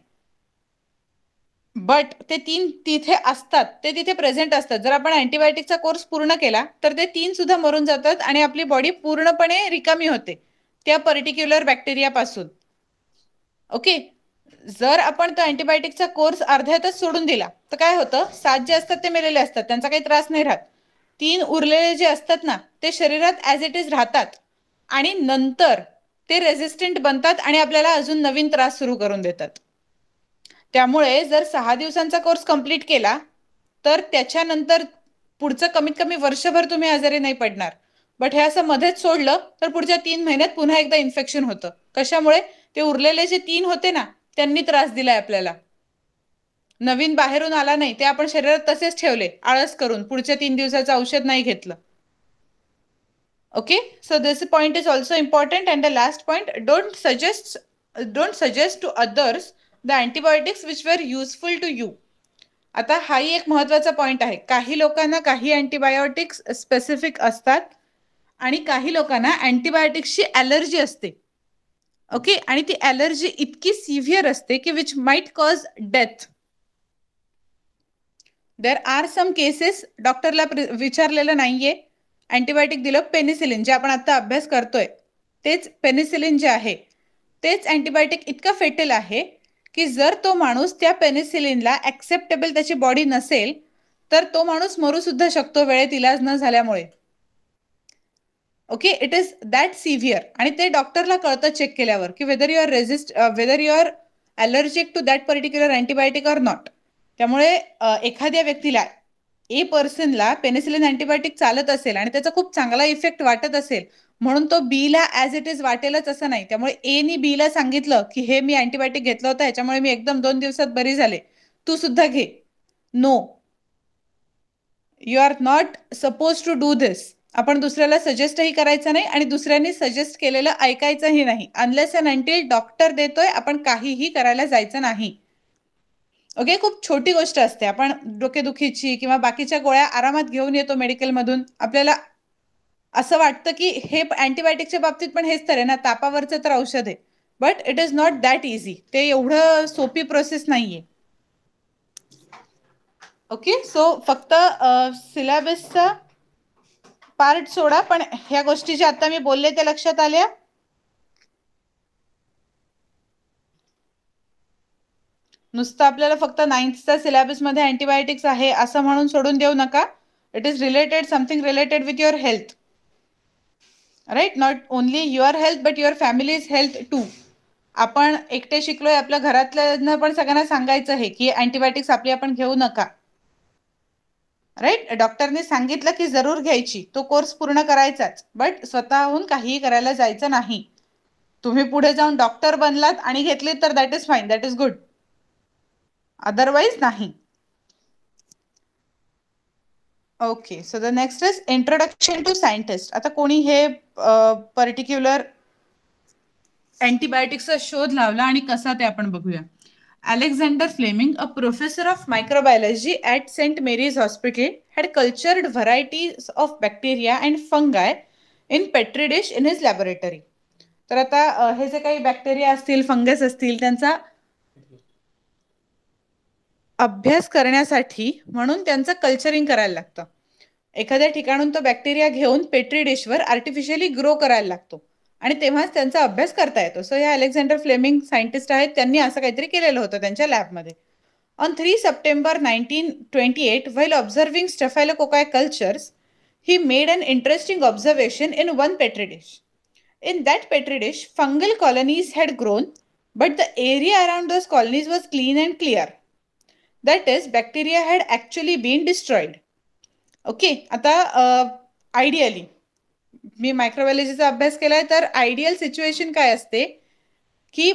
बट ते 3 तिथे असतात, ते तिथे प्रेझेंट असतात. जर आपण अँटीबायोटिकचा कोर्स पूर्ण केला तर ते 3 सुद्धा मरून जातात आणि आपली बॉडी पूर्णपणे रिकामी होते त्या पर्टिक्युलर बॅक्टेरियापासून. ओके. जर आपण तो अँटीबायोटिकचा कोर्स अर्ध्यातच सोडून दिला तर काय होतं, 7 जे असतात ते मेलेले असतात, त्यांचा काही त्रास नाही राहत. 3 उरलेले जे असतात ना ते शरीरात ॲज इट इज राहतात आणि नंतर ते रेझिस्टंट बनतात आणि आपल्याला अजून नवीन त्रास सुरू करून देतात. त्यामुळे जर 6 दिवसांचा कोर्स कंप्लीट केला तर त्याच्यानंतर पुढचं कमीत कमी वर्षभर तुम्ही आजारी नाही पडणार. बट हे असं मध्येच सोडलं तर पुढच्या 3 महिन्यात पुन्हा एकदा इन्फेक्शन होतं. कशामुळे? ते उरलेले जे 3 होते ना त्यांनी त्रास दिलाय आपल्याला. नवीन बाहेरून आला नाही, ते आपण शरीरात तसेच ठेवले आळस करून, पुढच्या 3 दिवसाचं औषध नाही घेतलं. Okay, so this point is also important. And the last point, don't suggest to others the antibiotics which were useful to you. आता हाही एक महत्वाचा पॉइंट आहे. काही लोकांना काही अँटीबायोटिक्स स्पेसिफिक असतात आणि काही लोकांना अँटीबायोटिक्सची ॲलर्जी असते. ओके, आणि ती ॲलर्जी इतकी सिव्हिअर असते की which might cause death. There are some cases डॉक्टरला विचारलेलं नाहीये, अँटीबायोटिक दिलं, पेनिसिलिन जे आपण आता अभ्यास करतोय तेच पेनिसिलिन जे आहे तेच अँटीबायोटिक इतकं फेटल आहे की जर तो माणूस त्या पेनिसिलिनला ॲक्सेप्टेबल त्याची बॉडी नसेल तर तो माणूस मरू सुद्धा शकतो वेळेत इलाज न झाल्यामुळे. Okay, it is that severe. आणि ते डॉक्टरला कळतं चेक केल्यावर की whether you are allergic to that particular antibiotic or not. त्यामुळे एखाद्या व्यक्तीला ए पर्सनला पेनिसिलिन अँटीबायोटिक चालत असेल आणि त्याचा खूप चांगला इफेक्ट वाटत असेल म्हणून तो बीला ॲज इट इज वाटेलच असं नाही. त्यामुळे एनी बीला सांगितलं की हे मी अँटीबायोटिक घेतलं होतं ह्याच्यामुळे मी एकदम 2 दिवसात बरी झाले, तू सुद्धा घे. No, you are not suppose to do this. आपण दुसऱ्याला सजेस्टही करायचं नाही आणि दुसऱ्यांनी सजेस्ट केलेलं ऐकायचंही नाही. अनलेस अँड अंटिल डॉक्टर देतोय आपण काहीही करायला जायचं नाही. ओके, खूप छोटी गोष्ट असते. आपण डोकेदुखीची किंवा बाकीच्या गोळ्या आरामात घेऊन येतो मेडिकलमधून, आपल्याला असं वाटतं की हे अँटीबायोटिकच्या बाबतीत पण हेच तर आहे ना, तापावरचं तर औषध आहे. But it is not that easy. ते एवढं सोपी प्रोसेस नाहीये. ओके, सो फक्त सिलेबसचा पार्ट सोडा, पण ह्या गोष्टी ज्या आता मी बोलले त्या लक्षात आल्या. नुसतं आपल्याला फक्त 9thचा सिलेबसमध्ये अँटीबायोटिक्स आहे असं म्हणून सोडून देऊ नका. It is related, something related with your health, right? Not only your health but your family's health too. आपण एकटे शिकलोय, आपल्या घरातल्यांना पण सगळ्यांना सांगायचं आहे की अँटीबायोटिक्स आपली आपण घेऊ नका, राईट? डॉक्टरने सांगितलं की जरूर घ्यायची, तो कोर्स पूर्ण करायचाच, बट स्वतःहून काहीही करायला जायचं नाही. तुम्ही पुढे जाऊन डॉक्टर बनलात आणि घेतले तर that is fine, that is good, otherwise नाही. Okay, so the next is introduction to scientist. आता कोणी हे पर्टिक्युलर अँटीबायोटिक्सचा शोध लावला आणि कसा ते आपण बघूया. Alexander Fleming, a professor of microbiology at St. Mary's Hospital, had cultured varieties of bacteria and fungi in petri dish in his laboratory. तर आता हे जे काही बॅक्टेरिया असतील, फंगस असतील, त्यांचा अभ्यास करण्यासाठी म्हणून त्यांचं कल्चरिंग करायला लागतं. एखाद्या ठिकाणून तो बॅक्टेरिया घेऊन पेट्री डिशवर आर्टिफिशियली ग्रो करायला लागतो आणि तेव्हाच त्यांचा अभ्यास करता येतो. सो या अलेक्झांडर फ्लेमिंग सायंटिस्ट आहेत, त्यांनी असं काहीतरी केलेलं होतं त्यांच्या लॅबमध्ये. On 3 September 1928, while observing Staphylococcus cultures, he made an interesting observation in one petri dish. In that petri dish, fungal colonies had grown, but the area around those colonies was clean and clear. That is, bacteria had actually been destroyed. Okay, आता ideally मी मायक्रोबायोलॉजीचा अभ्यास केलाय, तर ideal situation काय असते की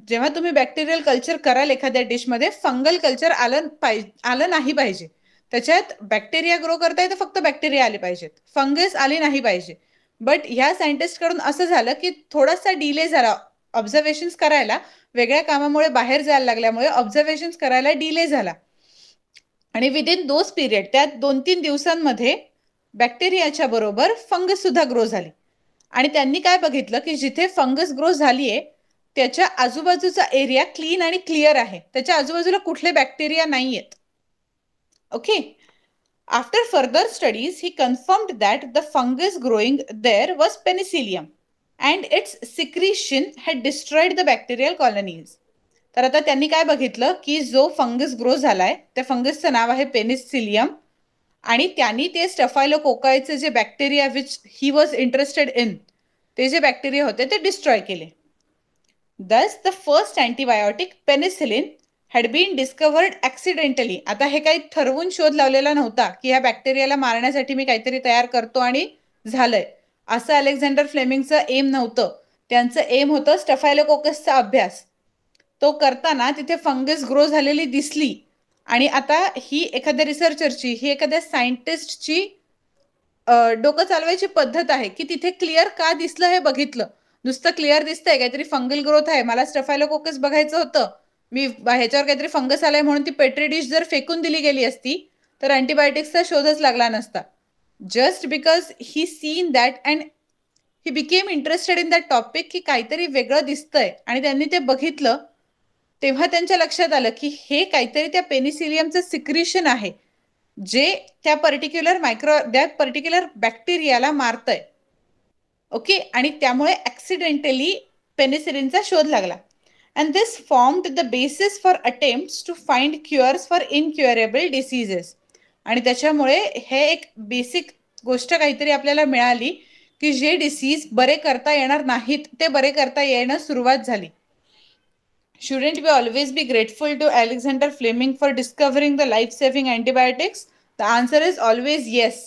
जेव्हा तुम्ही bacterial culture कराल एखाद्या डिशमध्ये, फंगल कल्चर आलं नाही पाहिजे. त्याच्यात बॅक्टेरिया ग्रो करताय तर फक्त बॅक्टेरिया आले पाहिजेत, फंगस आली नाही पाहिजे. बट ह्या सायंटिस्ट कडून असं झालं की थोडासा डिले झाला ऑब्झर्वेशन्स करायला, वेगळ्या कामामुळे बाहेर जायला लागल्यामुळे ऑब्झर्वेशन्स करायला डिले झाला आणि विदिन दोज पिरियड, त्यात 2-3 दिवसांमध्ये बॅक्टेरियाच्या बरोबर फंगस सुद्धा ग्रो झाली. आणि त्यांनी काय बघितलं की जिथे फंगस ग्रो झालीये त्याच्या आजूबाजूचा एरिया क्लीन आणि क्लिअर आहे, त्याच्या आजूबाजूला कुठले बॅक्टेरिया नाही आहेत. Okay. After further studies he confirmed that the fungus growing there was penicillium and its secretion had destroyed the bacterial colonies. तर आता त्यांनी काय बघितलं की जो फंगस ग्रो झालाय त्या फंगसचं नाव आहे पेनिसिलियम आणि त्यांनी ते स्टफायलोकोकायचे जे bacteria which he was interested in ते जे बॅक्टेरिया होते ते डिस्ट्रॉय केले. Thus the first antibiotic penicillin had been discovered accidentally. आता हे काही ठरवून शोध लावलेला नव्हता की ह्या बॅक्टेरियाला मारण्यासाठी मी काहीतरी तयार करतो आणि झालंय असं अलेक्झांडर फ्लेमिंगचं एम नव्हतं. त्यांचं एम होतं स्टफायलोकोकसचा अभ्यास. तो करताना तिथे फंगस ग्रो झालेली दिसली आणि आता ही एखाद्या रिसर्चरची ही एखाद्या सायंटिस्टची डोकं चालवायची पद्धत आहे की तिथे क्लिअर का दिसलं हे बघितलं. नुसतं क्लिअर दिसतंय काहीतरी फंगल ग्रोथ आहे, मला स्टफायलोकोकस बघायचं होतं, मी ह्याच्यावर काहीतरी फंगस आलाय म्हणून ती पेट्री डिश जर फेकून दिली गेली असती तर अँटीबायोटिक्सचा शोधच लागला नसता. Just because he scene that and he became interested in that topic की काहीतरी वेगळं दिसतंय आणि त्यांनी ते बघितलं तेव्हा त्यांच्या लक्षात आलं की हे काहीतरी त्या पेनिसिलियमचं सिक्रिशन आहे जे त्या पर्टिक्युलर बॅक्टेरियाला मारतंय. ओके. आणि त्यामुळे ऍक्सिडेंटली पेनिसिलिनचा शोध लागला. And this formed the basis for attempts to find cures for incurable diseases. आणि त्याच्यामुळे हे एक बेसिक गोष्ट काहीतरी आपल्याला मिळाली की जे डिसीज बरे करता येणार नाहीत ते बरे करता येणं सुरुवात झाली. Shouldn't we always be grateful to Alexander Fleming for discovering the life-saving antibiotics? The answer is always yes.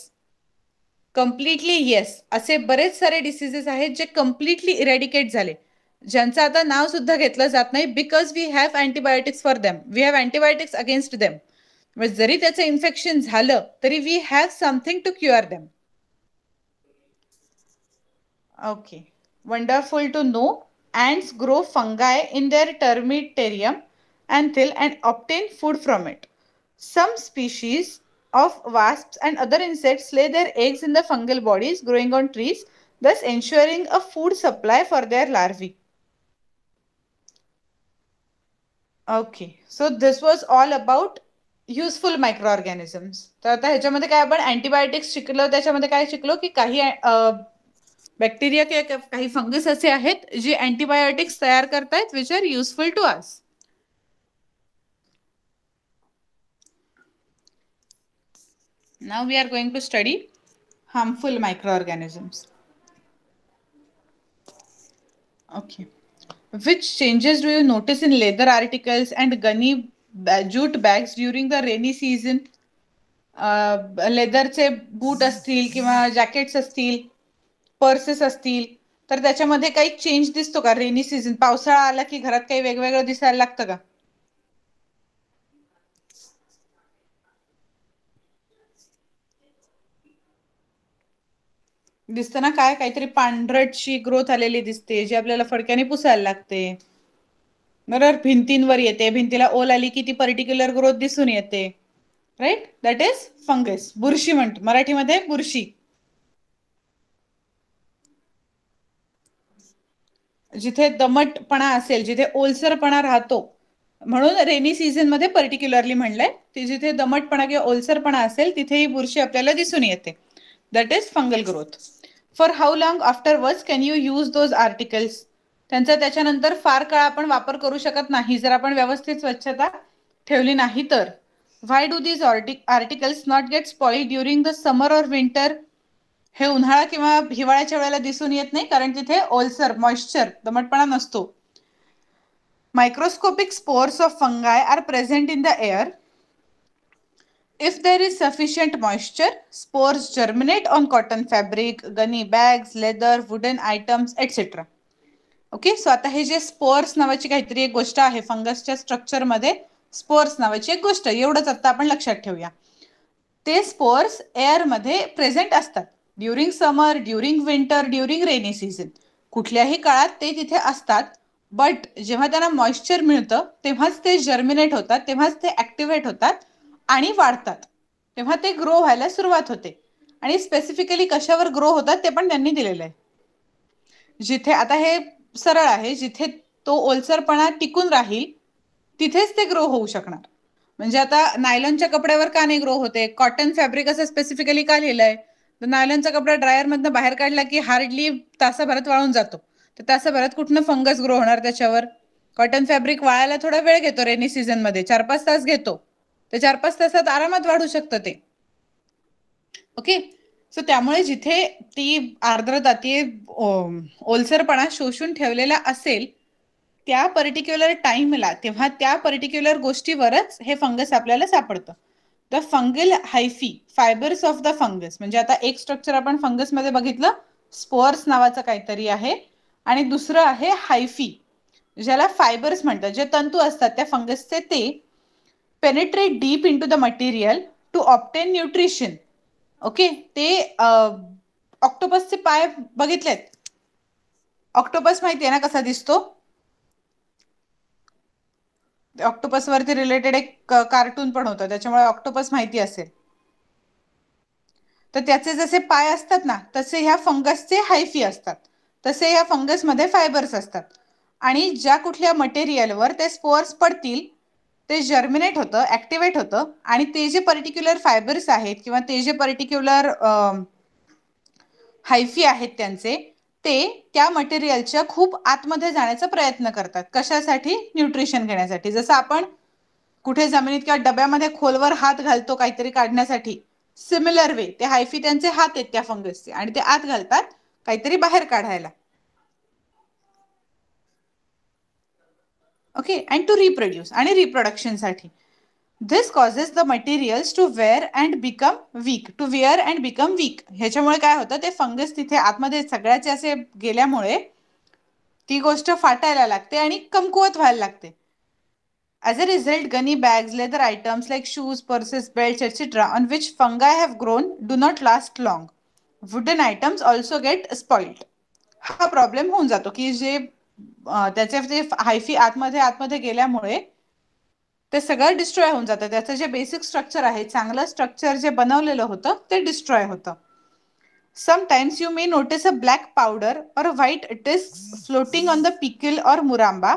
Completely yes. असे बरेच सारे डिसीजेस आहेत जे कम्प्लिटली इरॅडिकेट झाले ज्यांचं आता नाव सुद्धा घेतलं जात नाही because we have antibiotics for them, we have antibiotics against them. जरी त्याचं इन्फेक्शन झालं तरी we have something to cure them. Okay. Wonderful to know. Ants grow fungi in their termitarium anthill and obtain food from it. Some species of wasps and other insects lay their eggs in the fungal bodies growing on trees, thus ensuring a food supply for their larvae. Okay, so this was all about useful microorganisms. तर आता ह्याच्यामध्ये काय आपण antibiotics शिकलो, त्याच्यामध्ये काय शिकलो की काही बॅक्टेरिया किंवा काही फंगस असे आहेत जे अँटीबायोटिक्स तयार करतायत which are useful to us. Now we are going to study harmful microorganisms. Okay. Which changes do you notice in leather articles and gunny jute bags during the rainy season? लेदरचे बूट असतील किंवा jackets असतील, purses असतील तर त्याच्यामध्ये काही change दिसतो का rainy season, पावसाळा आला की घरात काही वेगवेगळं दिसायला लागतं का? दिसतं ना. काय काहीतरी पांढरटशी ग्रोथ आलेली दिसते जी आपल्याला फडक्याने पुसायला लागते. बरोबर. भिंतींवर येते, भिंतीला ओल आली की ती पर्टिक्युलर ग्रोथ दिसून येते. राईट. That is fungus. बुरशी म्हणतो मराठीमध्ये, बुरशी. जिथे दमटपणा असेल, जिथे ओलसरपणा राहतो, म्हणून रेनी सीझन मध्ये पर्टिक्युलरली म्हणलंय की जिथे दमटपणा किंवा ओलसरपणा असेल तिथे ही बुरशी आपल्याला दिसून येते. That is fungal growth. For how long afterwards can you use those articles? त्यांचा त्याच्यानंतर फार काळ आपण वापर करू शकत नाही जर आपण व्यवस्थित स्वच्छता ठेवली नाही तर. Why do these articles not get spoil during the summer or winter? हे उन्हाळा किंवा हिवाळ्याच्या वेळेला दिसून येत नाही कारण तिथे ओलसर मॉइश्चर दमटपणा नसतो. Microscopic spores of fungi are present in the air. If there is sufficient moisture, spores germinate on cotton fabric, gunny bags, leather, wooden items, etc. Okay. So आता हे जे स्पोर्स नावाची काहीतरी एक गोष्ट आहे फंगसच्या स्ट्रक्चरमध्ये, स्पोर्स नावाची एक गोष्ट, एवढंच आता आपण लक्षात ठेवूया. ते स्पोर्स एअरमध्ये प्रेझेंट असतात during summer, during winter, during rainy season. कुठल्याही काळात ते तिथे असतात. बट जेव्हा त्यांना मॉइश्चर मिळतं तेव्हाच ते जर्मिनेट होतात, तेव्हाच ते ऍक्टिव्हेट होतात आणि वाढतात, तेव्हा ते ग्रो व्हायला सुरुवात होते. आणि स्पेसिफिकली कशावर ग्रो होतात ते पण त्यांनी दिलेलं आहे. जिथे आता हे सरळ आहे, जिथे तो ओलसरपणा टिकून राहील तिथेच ते ग्रो होऊ शकणार. म्हणजे आता नायलॉनच्या कपड्यावर का नाही ग्रो होते, कॉटन फॅब्रिक असं स्पेसिफिकली का लिहिलंय, तर नायलॉनचा कपडा ड्रायर मधनं बाहेर काढला की हार्डली तासाभरात वाळून जातो, तर तासाभरात कुठनं फंगस ग्रो होणार त्याच्यावर. कॉटन फॅब्रिक वाळायला थोडा वेळ घेतो, रेनी सीझन मध्ये 4-5 तास घेतो, तर 4-5 तासात आरामात वाढू शकतं ते. ओके, सो त्यामुळे जिथे ती आर्द्रता, ती ओलसरपणा शोषून ठेवलेला असेल त्या पर्टिक्युलर टाइमला, तेव्हा त्या पर्टिक्युलर गोष्टीवरच हे फंगस आपल्याला सापडतं. The fungal hyphae, fibres of the fungus. म्हणजे आता एक स्ट्रक्चर आपण फंगस मध्ये बघितलं, स्पोअर्स नावाचं काहीतरी आहे, आणि दुसरं आहे हायफी, ज्याला फायबर्स म्हणतात, जे तंतू असतात त्या फंगसचे, ते penetrate deep in to the material to obtain nutrition. Okay, ते ऑक्टोपसचे पाय बघितलेत, ऑक्टोपस माहिती आहे ना कसा दिसतो, ऑक्टोपस वरती रिलेटेड एक कार्टून पण होतं, त्याच्यामुळे ऑक्टोपस माहिती असेल. तर त्याचे जसे पाय असतात ना, तसे ह्या फंगसचे हायफी असतात, तसे ह्या फंगसमध्ये फायबर्स असतात. आणि ज्या कुठल्या मटेरियलवर ते स्पोअर्स पडतील ते जर्मिनेट होतं, ऍक्टिव्हेट होतं, आणि ते जे पर्टिक्युलर फायबर्स आहेत किंवा ते जे पर्टिक्युलर हायफी आहेत त्यांचे, ते त्या मटेरियलच्या खूप आतमध्ये जाण्याचा प्रयत्न करतात. कशासाठी? न्यूट्रिशन घेण्यासाठी. जसं आपण कुठे जमिनीत किंवा डब्यामध्ये खोलवर हात घालतो काहीतरी काढण्यासाठी, सिमिलर वे ते हायफी त्यांचे हात आहेत त्या फंगसचे, आणि ते आत घालतात काहीतरी बाहेर काढायला. ओके, अँड टू रिप्रोड्यूस, आणि रिप्रोडक्शनसाठी. This causes the materials to wear and become weak, to wear and become weak. ह्याच्यामुळे काय होतं, ते फंगस तिथे आतमध्ये सगळ्याचे असे गेल्यामुळे ती गोष्ट फाटायला लागते आणि कमकुवत व्हायला लागते. As a result, gunny bags, leather items like shoes, purses, belts, etc., on which fungi have grown, do not last long. Wooden items also get spoiled. हा प्रॉब्लेम होऊन जातो की जे त्याचे जे हायफी आतमध्ये आतमध्ये गेल्यामुळे ते सगळं डिस्ट्रॉय होऊन जातं. त्याचं जे बेसिक स्ट्रक्चर आहे, चांगलं स्ट्रक्चर जे बनवलेलं होतं ते डिस्ट्रॉय होतं. Sometimes you may notice a black powder or a white disc floating on the pickle or muramba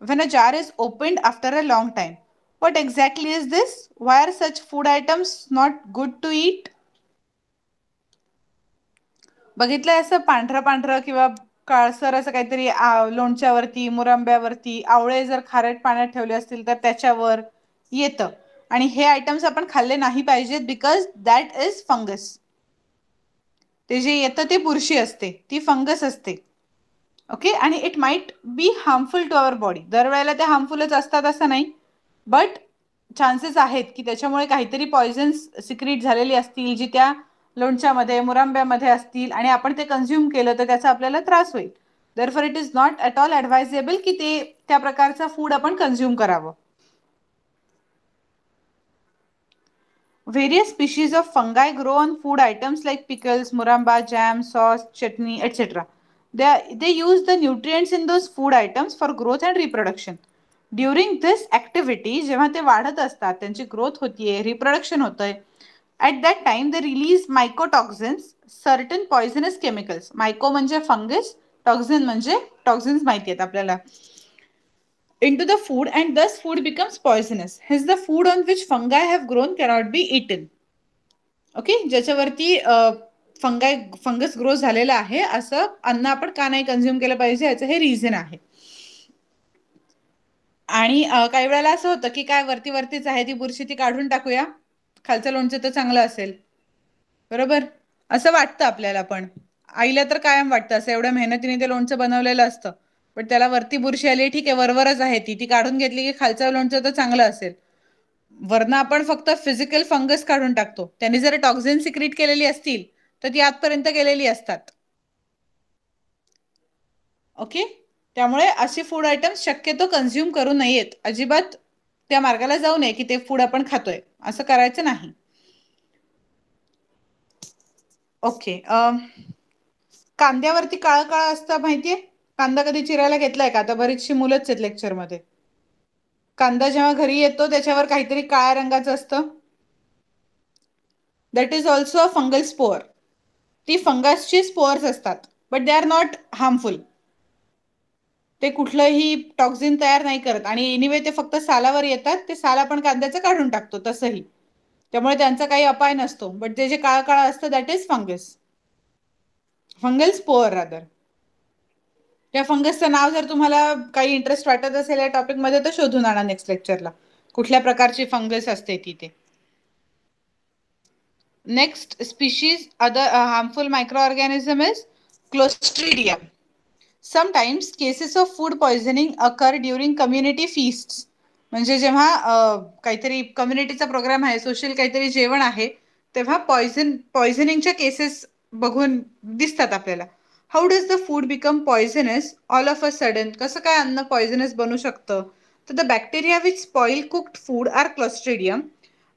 when a jar is opened after a long time. What exactly is this? Why are such food items not good to eat? बघितलंय असं पांढरं पांढरं किंवा काळसर असं काहीतरी लोणच्यावरती, मुरंब्यावरती, आवळे जर खारट पाण्यात ठेवले असतील तर त्याच्यावर येतं, आणि हे आयटम्स आपण खाल्ले नाही पाहिजेत, बिकॉज दॅट इज फंगस. ते जे येतं ते बुरशी असते, ती फंगस असते. ओके, आणि it might be harmful to our body. दरवेळेला ते हार्मफुलच असतात असं नाही, बट चान्सेस आहेत की त्याच्यामुळे काहीतरी पॉयझन्स सिक्रीट झालेली असतील जी त्या लोणच्यामध्ये, मुरांब्यामध्ये असतील, आणि आपण ते कन्झ्युम केलं तर त्याचा आपल्याला त्रास होईल. Therefore it is not at all advisable की ते त्या प्रकारचा फूड आपण कन्झ्युम करावं. Various species of fungi grow on food items like pickles, muramba, jam, sauce, chutney, etc. They use the nutrients in those food items for growth and reproduction. During this activity, जेव्हा ते वाढत असतात, त्यांची growth होतीये, reproduction होतंय, at that time they release mycotoxins, certain poisonous chemicals. Myco म्हणजे fungus, toxin म्हणजे toxins माहिती आहेत आपल्याला, into the food, and thus food becomes poisonous. Hence the food on which fungi have grown cannot be eaten. Okay, ज्याच्यावरती fungus grow झालेला आहे असं अन्न आपण का नाही कन्झ्युम केलं पाहिजे, याचं हे रिझन आहे. आणि काही वेळेला असं होतं की काय वरती वरतीच आहे ती बुरशी, ती काढून टाकूया, खालचं लोणचं तर चांगलं असेल, बरोबर असं वाटतं आपल्याला. पण आईला तर कायम वाटतं असं, एवढ्या मेहनतीने ते लोणचं बनवलेलं असतं, पण त्याला वरती बुरशी आली, ठीक आहे वरवरच आहे ती काढून घेतली की खालचं लोणचं तर चांगलं असेल. वरनं आपण फक्त फिजिकल फंगस काढून टाकतो, त्यांनी जर टॉक्झिन सिक्रीट केलेली असतील तर ती आतपर्यंत गेलेली असतात. ओके, त्यामुळे असे फूड आयटम्स शक्यतो कन्झ्युम करू नयेत, अजिबात त्या मार्गाला जाऊ नये की ते फूड आपण खातोय, असं करायचं नाही. ओके, कांद्यावरती काळं काळं असतं माहितीये, कांदा कधी चिरायला घेतलाय का? आता बरीचशी मुलंच आहेत लेक्चरमध्ये. कांदा जेव्हा घरी येतो त्याच्यावर काहीतरी काळ्या रंगाचं असतं, that is also a fungal spore. ती फंगसची स्पोअर्स असतात, but they are not harmful. ते कुठलंही टॉक्झिन तयार नाही करत आणि एनिवे ते फक्त सालावर येतात. ते साल आपण कांद्याचं काढून टाकतो तसंही, त्यामुळे त्यांचा काही अपाय नसतो. बट ते जे काळा काळा असतं that is fungus, fungal spore rather. त्या फंगसचं नाव जर तुम्हाला काही इंटरेस्ट वाटत असेल या टॉपिकमध्ये तर शोधून आणा नेक्स्ट लेक्चरला, कुठल्या प्रकारची फंगस असते ती. Next species other harmful microorganism is clostridium. Sometimes cases of food poisoning occur during community feasts. म्हणजे जेव्हा काहीतरी कम्युनिटीचा प्रोग्राम आहे, सोशल काहीतरी जेवण आहे, तेव्हा पॉइझनिंगच्या केसेस बघून दिसतात आपल्याला. How does the food become poisonous all of a sudden? कसं काय अन्न पॉइझनस बनू शकतं? तर the bacteria which spoil cooked food are clostridium.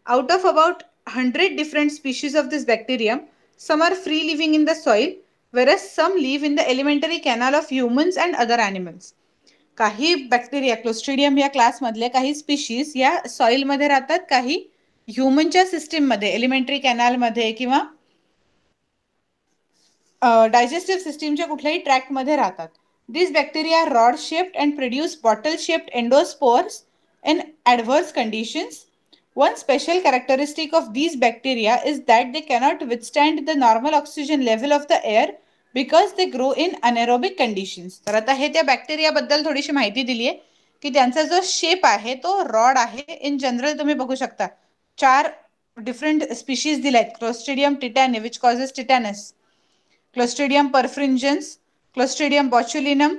Out of about 100 different species of this bacterium, some are free living in the soil, whereas some live in the alimentary canal of humans and other animals. काही bacteria clostridium या क्लासमधले काही species या सॉइलमध्ये राहतात, काही ह्युमनच्या सिस्टीममध्ये, elementary कॅनलमध्ये किंवा digestive सिस्टीमच्या कुठल्याही ट्रॅक्टमध्ये राहतात. These bacteria are rod shaped and produce bottle shaped endospores in adverse conditions. One special characteristic of these bacteria is that they cannot withstand the normal oxygen level of the air because they grow in anaerobic conditions. तर आता हे त्या bacteria बद्दल थोडीशी माहिती दिली आहे की त्यांचा जो शेप आहे तो रॉड आहे. इन जनरल तुम्ही बघू शकता 4 डिफरंट स्पीशीज दिल्या आहेत. Clostridium tetani which causes tetanus, Clostridium perfringens, Clostridium botulinum,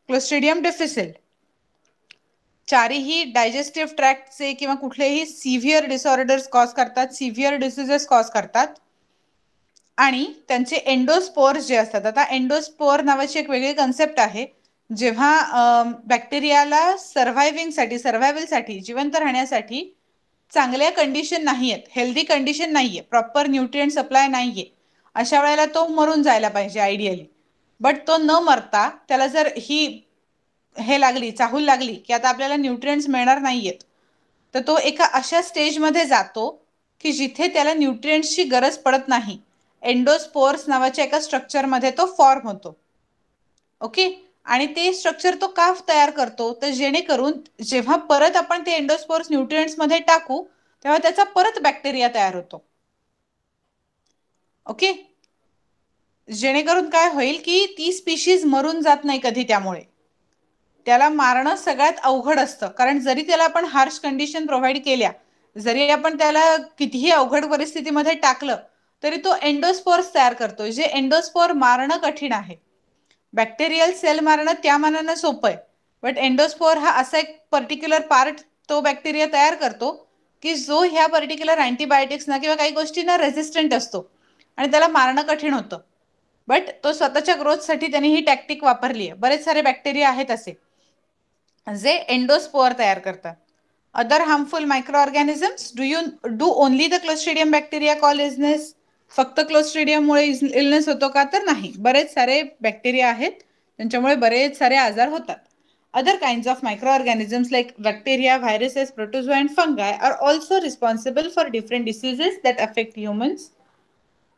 Clostridium difficile. चारही डायजेस्टिव्ह ट्रॅक्टचे किंवा कुठलेही सिव्हिअर डिसऑर्डर्स कॉज करतात, सिव्हिअर डिसीजेस कॉज करतात. आणि त्यांचे एंडोस्पोर्स जे असतात, आता एंडोस्पोर नावाची एक वेगळी कन्सेप्ट आहे. जेव्हा बॅक्टेरियाला सर्व्हायव्हलसाठी, जिवंत राहण्यासाठी चांगल्या कंडिशन नाही आहेत, हेल्दी कंडिशन नाहीये, प्रॉपर न्यूट्रिएंट सप्लाय नाहीये, अशा वेळेला तो मरून जायला पाहिजे आयडियली. बट तो न मरता त्याला जर हे लागली, चाहूल लागली की आता आपल्याला न्यूट्रिएंट्स मिळणार नाहीयेत, तर तो एका अशा स्टेजमध्ये जातो की जिथे त्याला न्यूट्रिएंट्सची गरज पडत नाही. एंडोस्पोर्स नावाच्या एका स्ट्रक्चरमध्ये तो फॉर्म होतो. ओके, आणि ते स्ट्रक्चर तो का तयार करतो? तर जेणेकरून जेव्हा परत आपण ते एंडोस्पोर्स न्यूट्रिएंट्स मध्ये टाकू तेव्हा त्याचा परत बॅक्टेरिया तयार होतो. ओके, जेणेकरून काय होईल की ती स्पीशीज मरून जात नाही कधी. त्यामुळे त्याला मारणं सगळ्यात अवघड असतं, कारण जरी त्याला आपण हार्श कंडिशन प्रोव्हाइड केल्या, जरी आपण त्याला कितीही अवघड परिस्थितीमध्ये टाकलं, तरी तो एंडोस्पोर्स तयार करतो. जे एंडोस्पोर मारणं कठीण आहे. बॅक्टेरियल सेल मारणं त्या मानानं सोपं आहे, बट एंडोस्पोर हा असा एक पर्टिक्युलर पार्ट तो बॅक्टेरिया तयार करतो की जो ह्या पर्टिक्युलर अँटीबायोटिक्सना किंवा काही गोष्टींना रेझिस्टंट असतो आणि त्याला मारणं कठीण होतं. बट तो स्वतःच्या ग्रोथसाठी त्यांनी ही टॅक्टिक वापरली आहे. बरेच सारे बॅक्टेरिया आहेत असे जे एंडोस्पोअर तयार करतात. Other harmful micro organisms do only the clostridium bacteria call illness? फक्त क्लोस्ट्रीडियममुळे इलनेस होतो का? तर नाही, बरेच सारे बॅक्टेरिया आहेत त्यांच्यामुळे बरेच सारे आजार होतात. Other kinds of microorganisms like bacteria, viruses, protozoa and fungi are also responsible for different diseases that affect humans.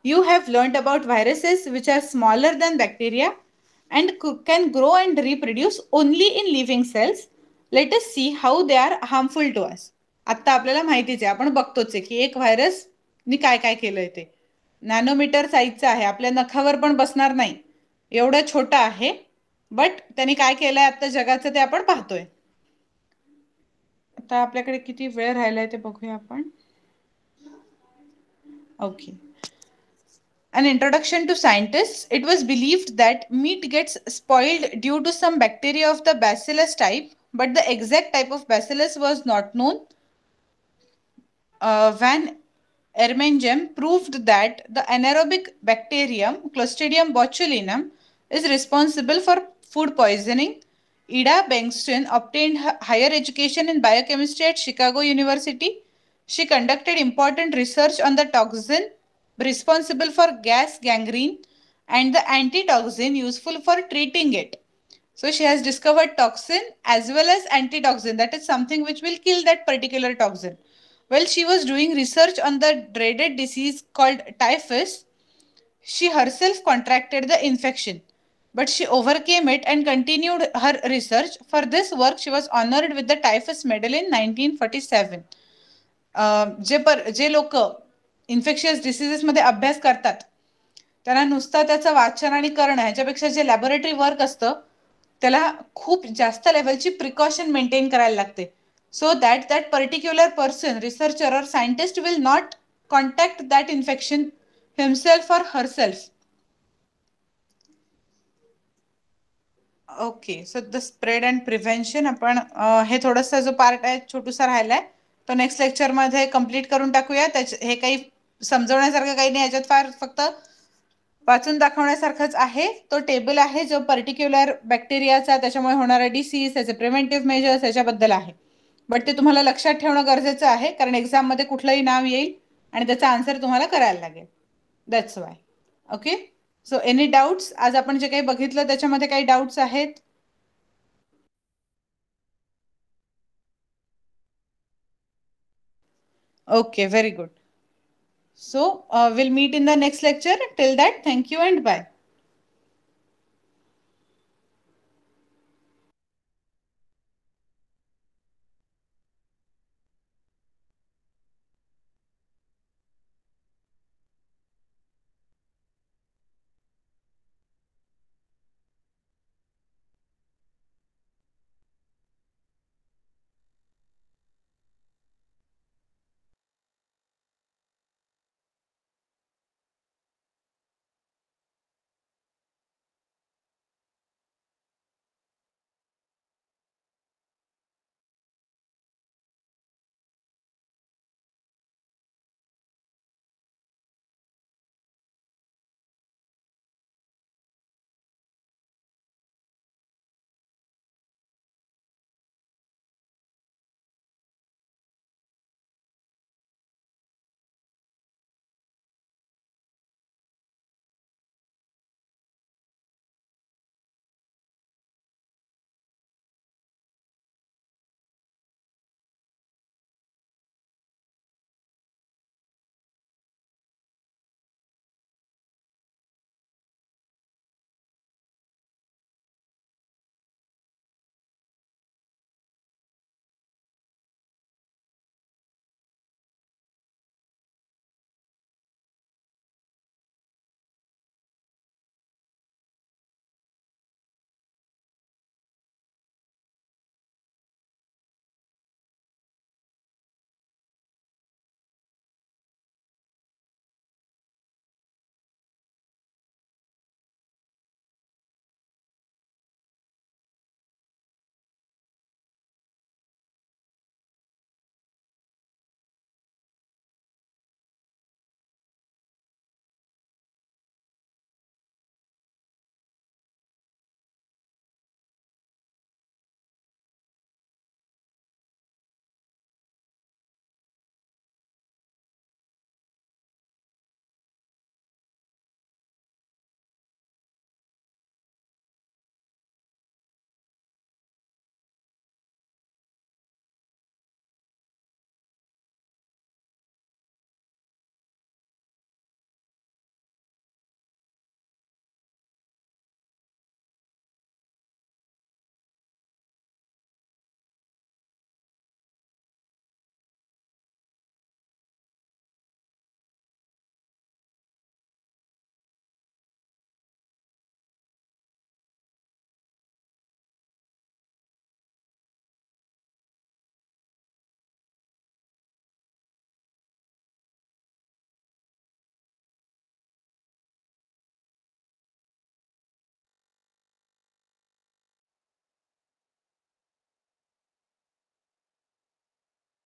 You have learnt about viruses which are smaller than bacteria and can grow and reproduce only in living cells. Let us see how they are harmful to us. आता आपल्याला माहितीच आहे, आपण बघतोच आहे की एक virus नी काय काय केलंय. ते नॅनोमीटर साईजचा आहे, आपल्या नखावर पण बसणार नाही एवढं छोटं आहे, बट त्यांनी काय केलंय आता जगाचं ते आपण पाहतोय. आता आपल्याकडे किती वेळ राहिलाय ते बघूया आपण. Okay, an introduction to scientists. It was believed that meat gets spoiled due to some bacteria of the bacillus type, but the exact type of bacillus was not known. Van Ermengem proved that the anaerobic bacterium Clostridium botulinum is responsible for food poisoning. Ida Bengtson obtained higher education in biochemistry at Chicago University. She conducted important research on the toxin responsible for gas gangrene and the antitoxin useful for treating it. So she has discovered toxin as well as antitoxin, that is something which will kill that particular toxin. While she was doing research on the dreaded disease called typhus, she herself contracted the infection. but she overcame it and continued her research. For this work, she was honored with the Typhus Medal in 1947. जे लोक infectious डिसीजेसमध्ये अभ्यास करतात त्यांना नुसतं त्याचं वाचन आणि करणं ह्याच्यापेक्षा जे लॅबोरेटरी वर्क असतं त्याला खूप जास्त लेवलची प्रिकॉशन मेंटेन करायला लागते. So that particular person, researcher or scientist will not contact that infection himself or herself. Okay, so the spread and prevention आपण हे थोडासा जो पार्ट आहे छोटूसा राहिलाय तो नेक्स्ट लेक्चरमध्ये कम्प्लीट करून टाकूया. हे काही समजवण्यासारखं काही नाही, याच्यात फार फक्त वाचून दाखवण्यासारखंच आहे. तो टेबल आहे जो पर्टिक्युलर बॅक्टेरियाचा त्याच्यामुळे होणारा डिसीज, त्याचे प्रिव्हेंटिव्ह मेजर्स याच्याबद्दल आहे. बट ते तुम्हाला लक्षात ठेवणं गरजेचं आहे कारण एक्झाममध्ये कुठलंही नाव येईल आणि त्याचा आन्सर तुम्हाला करायला लागेल. That's why. Okay, so any doubts? आज आपण जे काही बघितलं त्याच्यामध्ये काही डाऊट्स आहेत? Okay, very good. So we'll meet in the next lecture. Till that, thank you and bye.